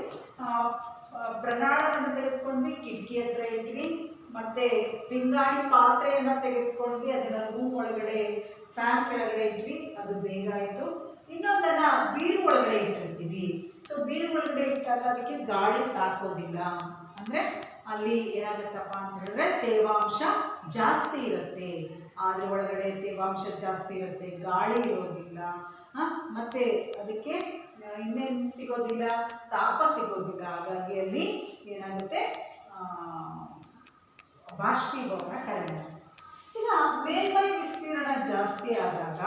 ಪ್ರಣಾಳವನ್ನು ತೆಗೆದುಕೊಂಡ್ವಿ, ಕಿಟಕಿ ಹತ್ರ ಇಟ್ವಿ, ಮತ್ತೆ ಪಿಂಗಾಣಿ ಪಾತ್ರೆಯನ್ನು ತೆಗೆದುಕೊಂಡ್ವಿ, ಅದನ್ನ ರೂಮ್ ಒಳಗಡೆ ಫ್ಯಾನ್ ಕೆಳಗಡೆ ಇಟ್ವಿ, ಅದು ಬೇಗ ಆಯಿತು. ಇನ್ನೊಂದನ್ನ ಬೀರು ಒಳಗಡೆ ಇಟ್ಟಿರ್ತೀವಿ. ಸೊ ಬೀರು ಒಳಗಡೆ ಇಟ್ಟಾಗ ಅದಕ್ಕೆ ಗಾಳಿ ತಾಕೋದಿಲ್ಲ. ಅಂದರೆ ಅಲ್ಲಿ ಏನಾಗುತ್ತಪ್ಪ ಅಂತ ಹೇಳಿದ್ರೆ ತೇವಾಂಶ ಜಾಸ್ತಿ ಇರುತ್ತೆ. ಅದ್ರ ಒಳಗಡೆ ತೇವಾಂಶ ಜಾಸ್ತಿ ಇರುತ್ತೆ, ಗಾಳಿ ಇರೋದಿಲ್ಲ, ಮತ್ತೆ ಅದಕ್ಕೆ ಇನ್ನೇನು ಸಿಗೋದಿಲ್ಲ, ತಾಪ ಸಿಗೋದಿಲ್ಲ. ಹಾಗಾಗಿ ಅಲ್ಲಿ ಏನಾಗುತ್ತೆ, ಬಾಷ್ಪೀಭವನ ಕಡಿಮೆ. ಈಗ ಮೇಲ್ಮೈ ವಿಸ್ತೀರ್ಣ ಜಾಸ್ತಿ ಆದಾಗ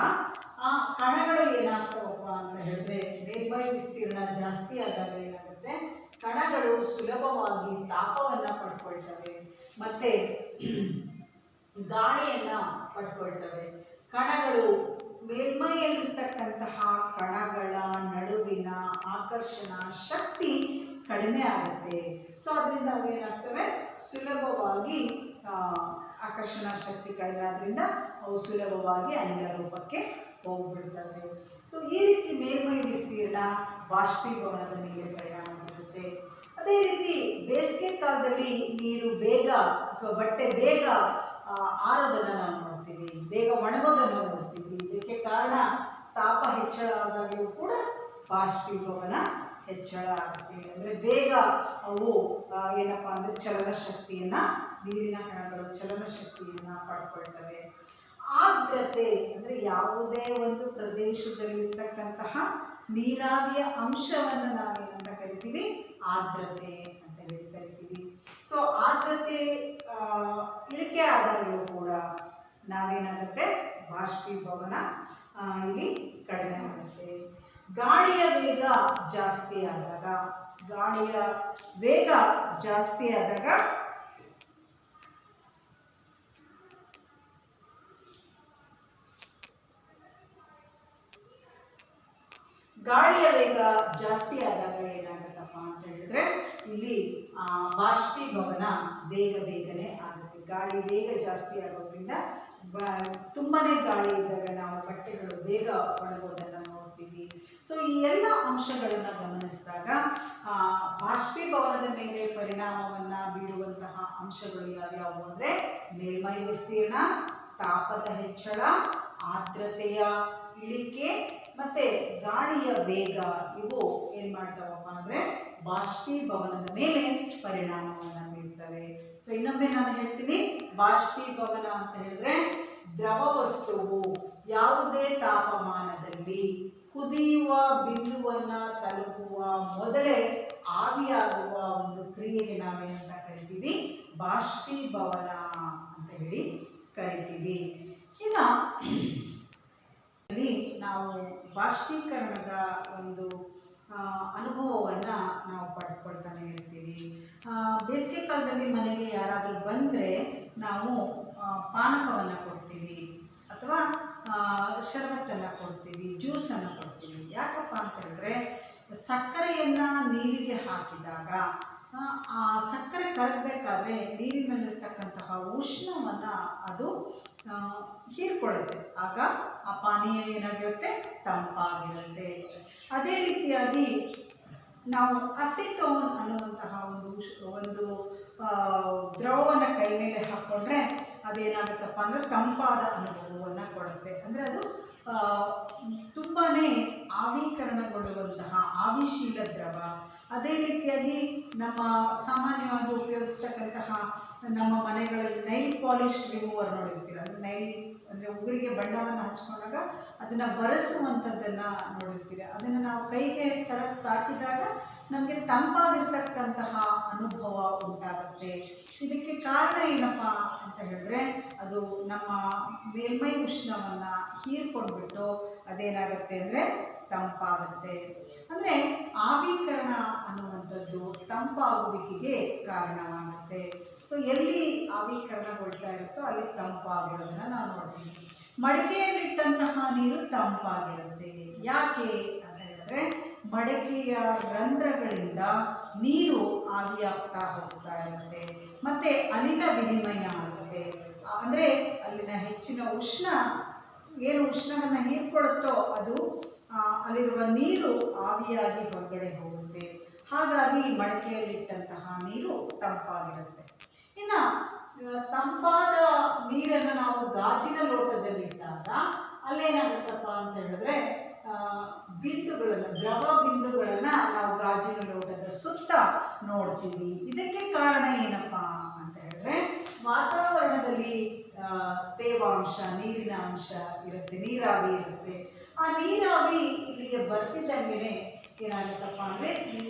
ಆ ಕಣಗಳು ಏನಾಗ್ತಾವಪ್ಪ ಅಂತ ಹೇಳಿದ್ರೆ, ಮೇಲ್ಮೈ ವಿಸ್ತೀರ್ಣ ಜಾಸ್ತಿ ಆದಾಗ ಏನಾಗುತ್ತೆ, ಕಣಗಳು ಸುಲಭವಾಗಿ ತಾಪವನ್ನು ಪಡ್ಕೊಳ್ತವೆ ಮತ್ತೆ ಗಾಳಿಯನ್ನು ಪಡ್ಕೊಳ್ತವೆ. ಕಣಗಳು ಮೇಲ್ಮೈಯಲ್ಲಿರ್ತಕ್ಕಂತಹ ಕಣಗಳ ನಡುವಿನ ಆಕರ್ಷಣಾ ಶಕ್ತಿ ಕಡಿಮೆ ಆಗುತ್ತೆ. ಸೊ ಅದರಿಂದ ಅವೇನಾಗ್ತವೆ, ಸುಲಭವಾಗಿ ಆಕರ್ಷಣಾ ಶಕ್ತಿ ಕಡಿಮೆ ಆದ್ದರಿಂದ ಅವು ಸುಲಭವಾಗಿ ಅನಿಲ ರೂಪಕ್ಕೆ ಹೋಗ್ಬಿಡ್ತವೆ. ಸೊ ಈ ರೀತಿ ಮೇಲ್ಮೈ ವಿಸ್ತೀರ್ಣ ಬಾಷ್ಪೀಭವನದ ಮೇಲೆ ಪರಿಣಾಮ ಬೀರುತ್ತೆ. ಅದೇ ರೀತಿ ಬೇಸಿಗೆ ಕಾಲದಲ್ಲಿ ನೀರು ಬೇಗ ಅಥವಾ ಬಟ್ಟೆ ಬೇಗ ಆರೋದನ್ನು ನಾವು ನೋಡ್ತೀವಿ, ಬೇಗ ಒಣಗೋದನ್ನು ನೋಡ್ತೀವಿ. ಇದಕ್ಕೆ ಕಾರಣ ತಾಪ ಹೆಚ್ಚಳ ಆದಾಗಲೂ ಕೂಡ ಬಾಷ್ಪೀಭವನ ಹೆಚ್ಚಳ ಆಗುತ್ತೆ. ಅಂದರೆ ಬೇಗ ಅವು ಏನಪ್ಪ ಅಂದರೆ ಚಲನಶಕ್ತಿಯನ್ನು, ನೀರಿನ ಕಣಗಳು ಚಲನಶಕ್ತಿಯನ್ನು ಪಡ್ಕೊಳ್ತವೆ. ಆರ್ದ್ರತೆ ಅಂದರೆ ಯಾವುದೇ ಒಂದು ಪ್ರದೇಶದಲ್ಲಿರ್ತಕ್ಕಂತಹ ನೀರಾವಿಯ ಅಂಶವನ್ನು ನಾವೇನಂತ ಕರಿತೀವಿ, ಆರ್ದ್ರತೆ ಅಂತ ಹೇಳಿ ಕರಿತೀವಿ. ಸೊ ಆರ್ದ್ರತೆ ಇಳಿಕೆ ಆದಾಗಲೂ ಕೂಡ ನಾವೇನಾಗುತ್ತೆ, ಬಾಷ್ಪೀಭವನ ಇಲ್ಲಿ ಕಡಿಮೆ ಆಗುತ್ತೆ. ಗಾಳಿಯ ವೇಗ ಜಾಸ್ತಿ ಆದಾಗ ಏನಾಗುತ್ತಪ್ಪ ಅಂತ ಹೇಳಿದ್ರೆ ಇಲ್ಲಿ ಬಾಷ್ಪೀಭವನ ಬೇಗನೆ ಆಗುತ್ತೆ. ಗಾಳಿ ವೇಗ ಜಾಸ್ತಿ ಆಗೋದ್ರಿಂದ ತುಂಬಾನೇ ಗಾಳಿ ಇದ್ದಾಗ ನಾವು ಬಟ್ಟೆಗಳು ಬೇಗ ಒಣಗೋದನ್ನು ನೋಡ್ತೀವಿ. ಸೊ ಈ ಎಲ್ಲ ಅಂಶಗಳನ್ನು ಗಮನಿಸಿದಾಗ ಬಾಷ್ಪೀಭವನದ ಮೇಲೆ ಪರಿಣಾಮವನ್ನು ಬೀರುವಂತಹ ಅಂಶಗಳು ಯಾವ್ಯಾವು ಅಂದರೆ ಮೇಲ್ಮೈ ವಿಸ್ತೀರ್ಣ, ತಾಪದ ಹೆಚ್ಚಳ, ಆರ್ದ್ರತೆಯ ಇಳಿಕೆ ಮತ್ತೆ ಗಾಳಿಯ ವೇಗ. ಇವು ಏನು ಮಾಡ್ತಾವಪ್ಪ ಅಂದರೆ ಬಾಷ್ಪೀಭವನದ ಮೇಲೆ ಪರಿಣಾಮವನ್ನು ಬೀರ್ತವೆ. ಸೊ ಇನ್ನೊಮ್ಮೆ ನಾನು ಹೇಳ್ತೀನಿ, ಬಾಷ್ಪೀಭವನ ಅಂತ ಹೇಳಿದ್ರೆ ದ್ರವ ವಸ್ತುವು ಯಾವುದೇ ತಾಪಮಾನದಲ್ಲಿ ಕುದಿಯುವ ಬಿಂದುವನ್ನು ತಲುಪುವ ಮೊದಲೇ ಆವಿಯಾಗುವ ಒಂದು ಕ್ರಿಯೆಗೆ ನಾವೇನಂತ ಕರಿತೀವಿ, ಬಾಷ್ಪೀಭವನ ಅಂತ ಹೇಳಿ ಕರಿತೀವಿ. ಈಗ ನಾವು ಬಾಷ್ಪೀಕರಣದ ಒಂದು ಅನುಭವವನ್ನು ನಾವು ಪಡ್ಕೊಳ್ತಾನೆ ಇರ್ತೀವಿ. ಬೇಸಿಗೆ ಕಾಲದಲ್ಲಿ ಮನೆಗೆ ಯಾರಾದರೂ ಬಂದರೆ ನಾವು ಪಾನಕವನ್ನು ಕೊಡ್ತೀವಿ ಅಥವಾ ಶರಬತ್ತನ್ನು ಕೊಡ್ತೀವಿ, ಜ್ಯೂಸನ್ನು ಕೊಡ್ತೀವಿ. ಯಾಕಪ್ಪ ಅಂತ ಹೇಳಿದ್ರೆ ಸಕ್ಕರೆಯನ್ನು ನೀರಿಗೆ ಹಾಕಿದಾಗ ಆ ಸಕ್ಕರೆ ಕರಗಬೇಕಾದ್ರೆ ನೀರಿನಲ್ಲಿರ್ತಕ್ಕಂತಹ ಉಷ್ಣವನ್ನು ಅದು ಹೀರ್ಕೊಳ್ಳುತ್ತೆ. ಆಗ ಆ ಪಾನೀಯ ಏನಾಗಿರುತ್ತೆ, ತಂಪಾಗಿರುತ್ತೆ. ಅದೇ ರೀತಿಯಾಗಿ ನಾವು ಅಸಿಟೋನ್ ಅನ್ನುವಂತಹ ಒಂದು ದ್ರವವನ್ನು ಕೈ ಮೇಲೆ ಹಾಕ್ಕೊಂಡ್ರೆ ಅದೇನಾಗುತ್ತಪ್ಪ ಅಂದರೆ ತಂಪಾದ ಅನುಭವವನ್ನು ಕೊಡುತ್ತೆ. ಅಂದರೆ ಅದು ತುಂಬಾ ಆವೀಕರಣಗೊಳ್ಳುವಂತಹ ಆವಿಶೀಲ ದ್ರವ. ಅದೇ ರೀತಿಯಾಗಿ ನಮ್ಮ ಸಾಮಾನ್ಯವಾಗಿ ಉಪಯೋಗಿಸ್ತಕ್ಕಂತಹ ನಮ್ಮ ಮನೆಗಳಲ್ಲಿ ನೈಲ್ ಪಾಲಿಶ್ ರಿಮೂವರ್ ನೋಡಿರ್ತೀರ. ನೈಲ್ ಅಂದರೆ ಉಗುರಿಗೆ ಬಣ್ಣವನ್ನು ಹಚ್ಕೊಂಡಾಗ ಅದನ್ನು ಬರೆಸುವಂಥದ್ದನ್ನು ನೋಡಿರ್ತೀರ. ಅದನ್ನು ನಾವು ಕೈಗೆ ತಾಕಿದಾಗ ನಮಗೆ ತಂಪಾಗಿರ್ತಕ್ಕಂತಹ ಅನುಭವ ಉಂಟಾಗುತ್ತೆ. ಇದಕ್ಕೆ ಕಾರಣ ಏನಪ್ಪ ಅಂತ ಅಂತ ಹೇಳಿದ್ರೆ ಅದು ನಮ್ಮ ಮೇಲ್ಮೈ ಉಷ್ಣವನ್ನು ಹೀರ್ಕೊಂಡ್ಬಿಟ್ಟು ಅದೇನಾಗುತ್ತೆ ಅಂದರೆ ತಂಪಾಗುತ್ತೆ. ಅಂದರೆ ಆವಿಕರಣ ಅನ್ನುವಂಥದ್ದು ತಂಪಾಗುವಿಕೆಗೆ ಕಾರಣವಾಗುತ್ತೆ. ಸೊ ಎಲ್ಲಿ ಆವಿಕರಣಗೊಳ್ತಾ ಇರುತ್ತೋ ಅಲ್ಲಿ ತಂಪಾಗಿರೋದನ್ನು ನಾವು ನೋಡ್ತೀವಿ. ಮಡಿಕೆಯಲ್ಲಿಟ್ಟಂತಹ ನೀರು ತಂಪಾಗಿರುತ್ತೆ. ಯಾಕೆ ಅಂತ ಹೇಳಿದ್ರೆ ಮಡಿಕೆಯ ರಂಧ್ರಗಳಿಂದ ನೀರು ಆವಿಯಾಗ್ತಾ ಹೋಗ್ತಾ ಇರುತ್ತೆ, ಮತ್ತು ಅನಿಲ ವಿನಿಮಯ ಆಗುತ್ತೆ. ಅಂದರೆ ಅಲ್ಲಿನ ಹೆಚ್ಚಿನ ಉಷ್ಣ ಏನು ಉಷ್ಣವನ್ನು ಹೀರ್ಕೊಳ್ಳುತ್ತೋ ಅದು ಅಲ್ಲಿರುವ ನೀರು ಆವಿಯಾಗಿ ಹೊರಗಡೆ ಹೋಗುತ್ತೆ. ಹಾಗಾಗಿ ಮಡಿಕೆಯಲ್ಲಿಟ್ಟಂತಹ ನೀರು ತಂಪಾಗಿರುತ್ತೆ. ಇನ್ನು ತಂಪಾದ ನೀರನ್ನು ನಾವು ಗಾಜಿನ ಲೋಟದಲ್ಲಿಟ್ಟಾಗ ಅಲ್ಲೇನಾಗುತ್ತಪ್ಪ ಅಂತ ಹೇಳಿದ್ರೆ ಬಿಂದುಗಳನ್ನು, ದ್ರವ ಬಿಂದುಗಳನ್ನು ನಾವು ಗಾಜಿನ ಲೋಟದ ಸುತ್ತ ನೋಡ್ತೀವಿ. ಇದಕ್ಕೆ ಕಾರಣ ಏನಪ್ಪ ಅಂತ ಹೇಳಿದ್ರೆ ವಾತಾವರಣದಲ್ಲಿ ತೇವಾಂಶ, ನೀರಿನ ಅಂಶ ಇರುತ್ತೆ, ನೀರಾವಿ ಇರುತ್ತೆ. ಆ ನೀರಾವಿ ಇಲ್ಲಿಗೆ ಬರ್ತಿದ್ದಂಗೆ ಏನಾಗುತ್ತಪ್ಪ ಅಂದರೆ ಈ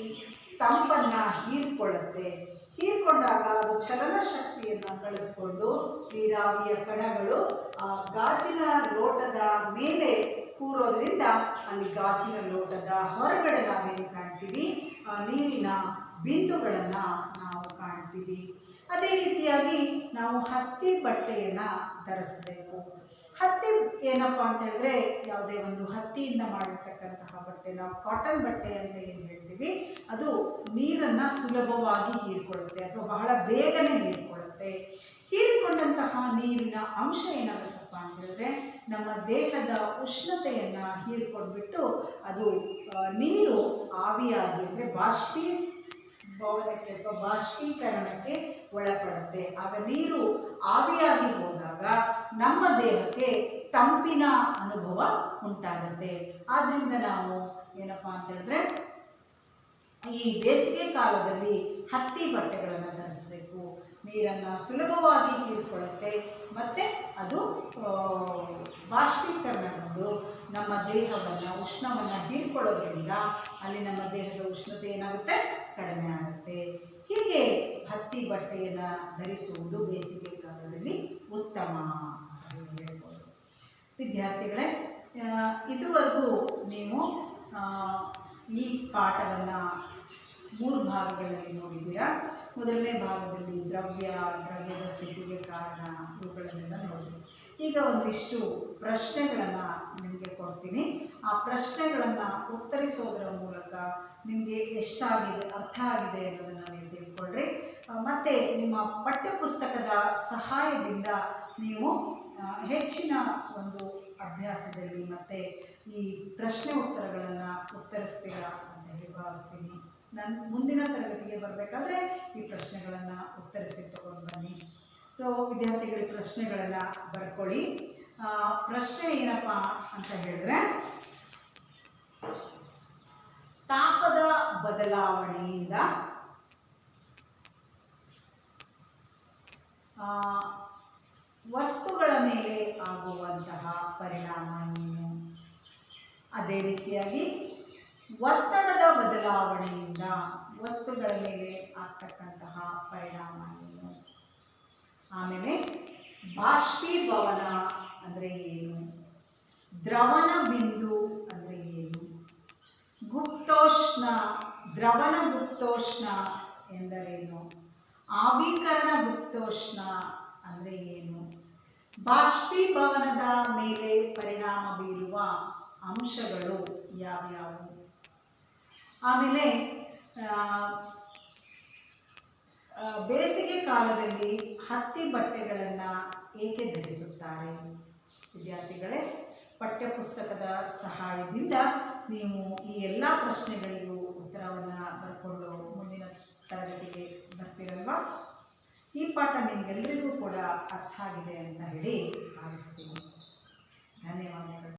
ತಂಪನ್ನು ಹೀರ್ಕೊಳ್ಳುತ್ತೆ. ಹೀರ್ಕೊಂಡಾಗ ಅದು ಚಲನ ಶಕ್ತಿಯನ್ನು ಕಳೆದುಕೊಂಡು ನೀರಾವಿಯ ಕಣಗಳು ಗಾಜಿನ ಲೋಟದ ಮೇಲೆ ಕೂರೋದ್ರಿಂದ ಅಲ್ಲಿ ಗಾಜಿನ ಲೋಟದ ಹೊರಗಡೆ ನಾವೇನು ಕಾಣ್ತೀವಿ, ನೀರಿನ ಬಿಂದುಗಳನ್ನು ನಾವು ಕಾಣ್ತೀವಿ. ಅದೇ ರೀತಿಯಾಗಿ ನಾವು ಹತ್ತಿ ಬಟ್ಟೆಯನ್ನು ಧರಿಸಬೇಕು. ಹತ್ತಿ ಏನಪ್ಪ ಅಂತ ಹೇಳಿದ್ರೆ ಯಾವುದೇ ಒಂದು ಹತ್ತಿಯಿಂದ ಮಾಡಿರ್ತಕ್ಕಂತಹ ಬಟ್ಟೆ, ನಾವು ಕಾಟನ್ ಬಟ್ಟೆ ಅಂತ ಏನು ಹೇಳ್ತೀವಿ, ಅದು ನೀರನ್ನು ಸುಲಭವಾಗಿ ಹೀರ್ಕೊಳ್ಳುತ್ತೆ ಅಥವಾ ಬಹಳ ಬೇಗನೆ ಹೀರ್ಕೊಳ್ಳುತ್ತೆ. ಹೀರಿಕೊಂಡಂತಹ ನೀರಿನ ಅಂಶ ಏನಾಗುತ್ತಪ್ಪ ಅಂತ ಹೇಳಿದ್ರೆ ನಮ್ಮ ದೇಹದ ಉಷ್ಣತೆಯನ್ನು ಹೀರ್ಕೊಂಡ್ಬಿಟ್ಟು ಅದು ನೀರು ಆವಿಯಾಗಿ ಅಂದರೆ ಬಾಷ್ಪೀಭವನಕ್ಕೆ ಅಥವಾ ಬಾಷ್ಪೀಕರಣಕ್ಕೆ ಒಳಪಡುತ್ತೆ. ಆಗ ನೀರು ಆವಿಯಾಗಿ ಹೋದಾಗ ನಮ್ಮ ದೇಹಕ್ಕೆ ತಂಪಿನ ಅನುಭವ ಉಂಟಾಗುತ್ತೆ. ಆದ್ದರಿಂದ ನಾವು ಏನಪ್ಪ ಅಂತ ಹೇಳಿದ್ರೆ ಈ ಬೇಸಿಗೆ ಕಾಲದಲ್ಲಿ ಹತ್ತಿ ಬಟ್ಟೆಗಳನ್ನು ಧರಿಸಬೇಕು. ನೀರನ್ನು ಸುಲಭವಾಗಿ ಹೀರಿಕೊಳ್ಳುತ್ತೆ ಮತ್ತು ಅದು ಬಾಷ್ಪೀಕರಣಗೊಂಡು ನಮ್ಮ ದೇಹವನ್ನು ಉಷ್ಣವನ್ನು ಹೀರ್ಕೊಳ್ಳೋದ್ರಿಂದ ಅಲ್ಲಿ ನಮ್ಮ ದೇಹದ ಉಷ್ಣತೆ ಏನಾಗುತ್ತೆ, ಕಡಿಮೆ ಆಗುತ್ತೆ. ಹೀಗೆ ಹತ್ತಿ ಬಟ್ಟೆಯನ್ನು ಧರಿಸುವುದು ಬೇಸಿಗೆ ಕಾಲದಲ್ಲಿ ಉತ್ತಮ ಅಂತ ಹೇಳ್ಬೋದು. ವಿದ್ಯಾರ್ಥಿಗಳೇ, ಇದುವರೆಗೂ ನೀವು ಈ ಪಾಠವನ್ನು 3 ಭಾಗಗಳಲ್ಲಿ ನೋಡಿದ್ದೀರಾ. ಮೊದಲನೇ ಭಾಗದಲ್ಲಿ ದ್ರವ್ಯದ ಸ್ಥಿತಿಗೆ ಕಾರಣ ಇವುಗಳನ್ನೆಲ್ಲ ನೋಡಿದ್ವಿ. ಈಗ ಒಂದಿಷ್ಟು ಪ್ರಶ್ನೆಗಳನ್ನು ನಿಮಗೆ ಕೊಡ್ತೀನಿ. ಆ ಪ್ರಶ್ನೆಗಳನ್ನು ಉತ್ತರಿಸೋದರ ಮೂಲಕ ನಿಮಗೆ ಎಷ್ಟಾಗಿದೆ, ಅರ್ಥ ಆಗಿದೆ ಅನ್ನೋದನ್ನು ನೀವು ತಿಳ್ಕೊಳ್ರಿ. ಮತ್ತು ನಿಮ್ಮ ಪಠ್ಯಪುಸ್ತಕದ ಸಹಾಯದಿಂದ ನೀವು ಹೆಚ್ಚಿನ ಒಂದು ಅಭ್ಯಾಸದಲ್ಲಿ ಮತ್ತು ಈ ಪ್ರಶ್ನೆ ಉತ್ತರಗಳನ್ನು ಉತ್ತರಿಸ್ತೀರಾ ಅಂತ ಹೇಳಿ ಭಾವಿಸ್ತೀನಿ. ನಾನು ಮುಂದಿನ ತರಗತಿಗೆ ಬರಬೇಕಾದ್ರೆ ಈ ಪ್ರಶ್ನೆಗಳನ್ನು ಉತ್ತರಿಸಿ ತಗೊಂಡು ಬನ್ನಿ. ಸೊ ವಿದ್ಯಾರ್ಥಿಗಳಿಗೆ ಪ್ರಶ್ನೆಗಳನ್ನು ಬರ್ಕೊಳ್ಳಿ. ಪ್ರಶ್ನೆ ಏನಪ್ಪ ಅಂತ ಹೇಳಿದ್ರೆ, ತಾಪದ ಬದಲಾವಣೆಯಿಂದ ವಸ್ತುಗಳ ಮೇಲೆ ಆಗುವಂತಹ ಪರಿಣಾಮ ಏನು? ಅದೇ ರೀತಿಯಾಗಿ ಒತ್ತಡದ ಬದಲಾವಣೆಯಿಂದ ವಸ್ತುಗಳ ಮೇಲೆ ಆಗ್ತಕ್ಕಂತಹ ಪರಿಣಾಮ ಏನು? ಆಮೇಲೆ ಬಾಷ್ಪೀಭವನ ಅಂದರೆ ಏನು? ದ್ರವನ ಬಿಂದು ಅಂದರೆ ಏನು? ಗುಪ್ತೋಷ್ಣ, ದ್ರವನ ಗುಪ್ತೋಷ್ಣ ಎಂದರೇನು? ಆವಿಕರಣ ಗುಪ್ತೋಷ್ಣ ಅಂದರೆ ಏನು? ಬಾಷ್ಪೀಭವನದ ಮೇಲೆ ಪರಿಣಾಮ ಬೀರುವ ಅಂಶಗಳು ಯಾವ್ಯಾವು? ಆಮೇಲೆ ಬೇಸಿಗೆ ಕಾಲದಲ್ಲಿ ಹತ್ತಿ ಬಟ್ಟೆಗಳನ್ನು ಏಕೆ ಧರಿಸುತ್ತಾರೆ? ವಿದ್ಯಾರ್ಥಿಗಳೇ, ಪಠ್ಯಪುಸ್ತಕದ ಸಹಾಯದಿಂದ ನೀವು ಈ ಎಲ್ಲ ಪ್ರಶ್ನೆಗಳಿಗೂ ಉತ್ತರವನ್ನು ಬರ್ಕೊಂಡು ಮುಂದಿನ ತರಗತಿಗೆ ಬರ್ತೀರಲ್ವಾ? ಈ ಪಾಠ ನಿಮಗೆಲ್ಲರಿಗೂ ಕೂಡ ಅರ್ಥ ಆಗಿದೆ ಅಂತ ಹೇಳಿ ಭಾವಿಸ್ತೀನಿ. ಧನ್ಯವಾದಗಳು.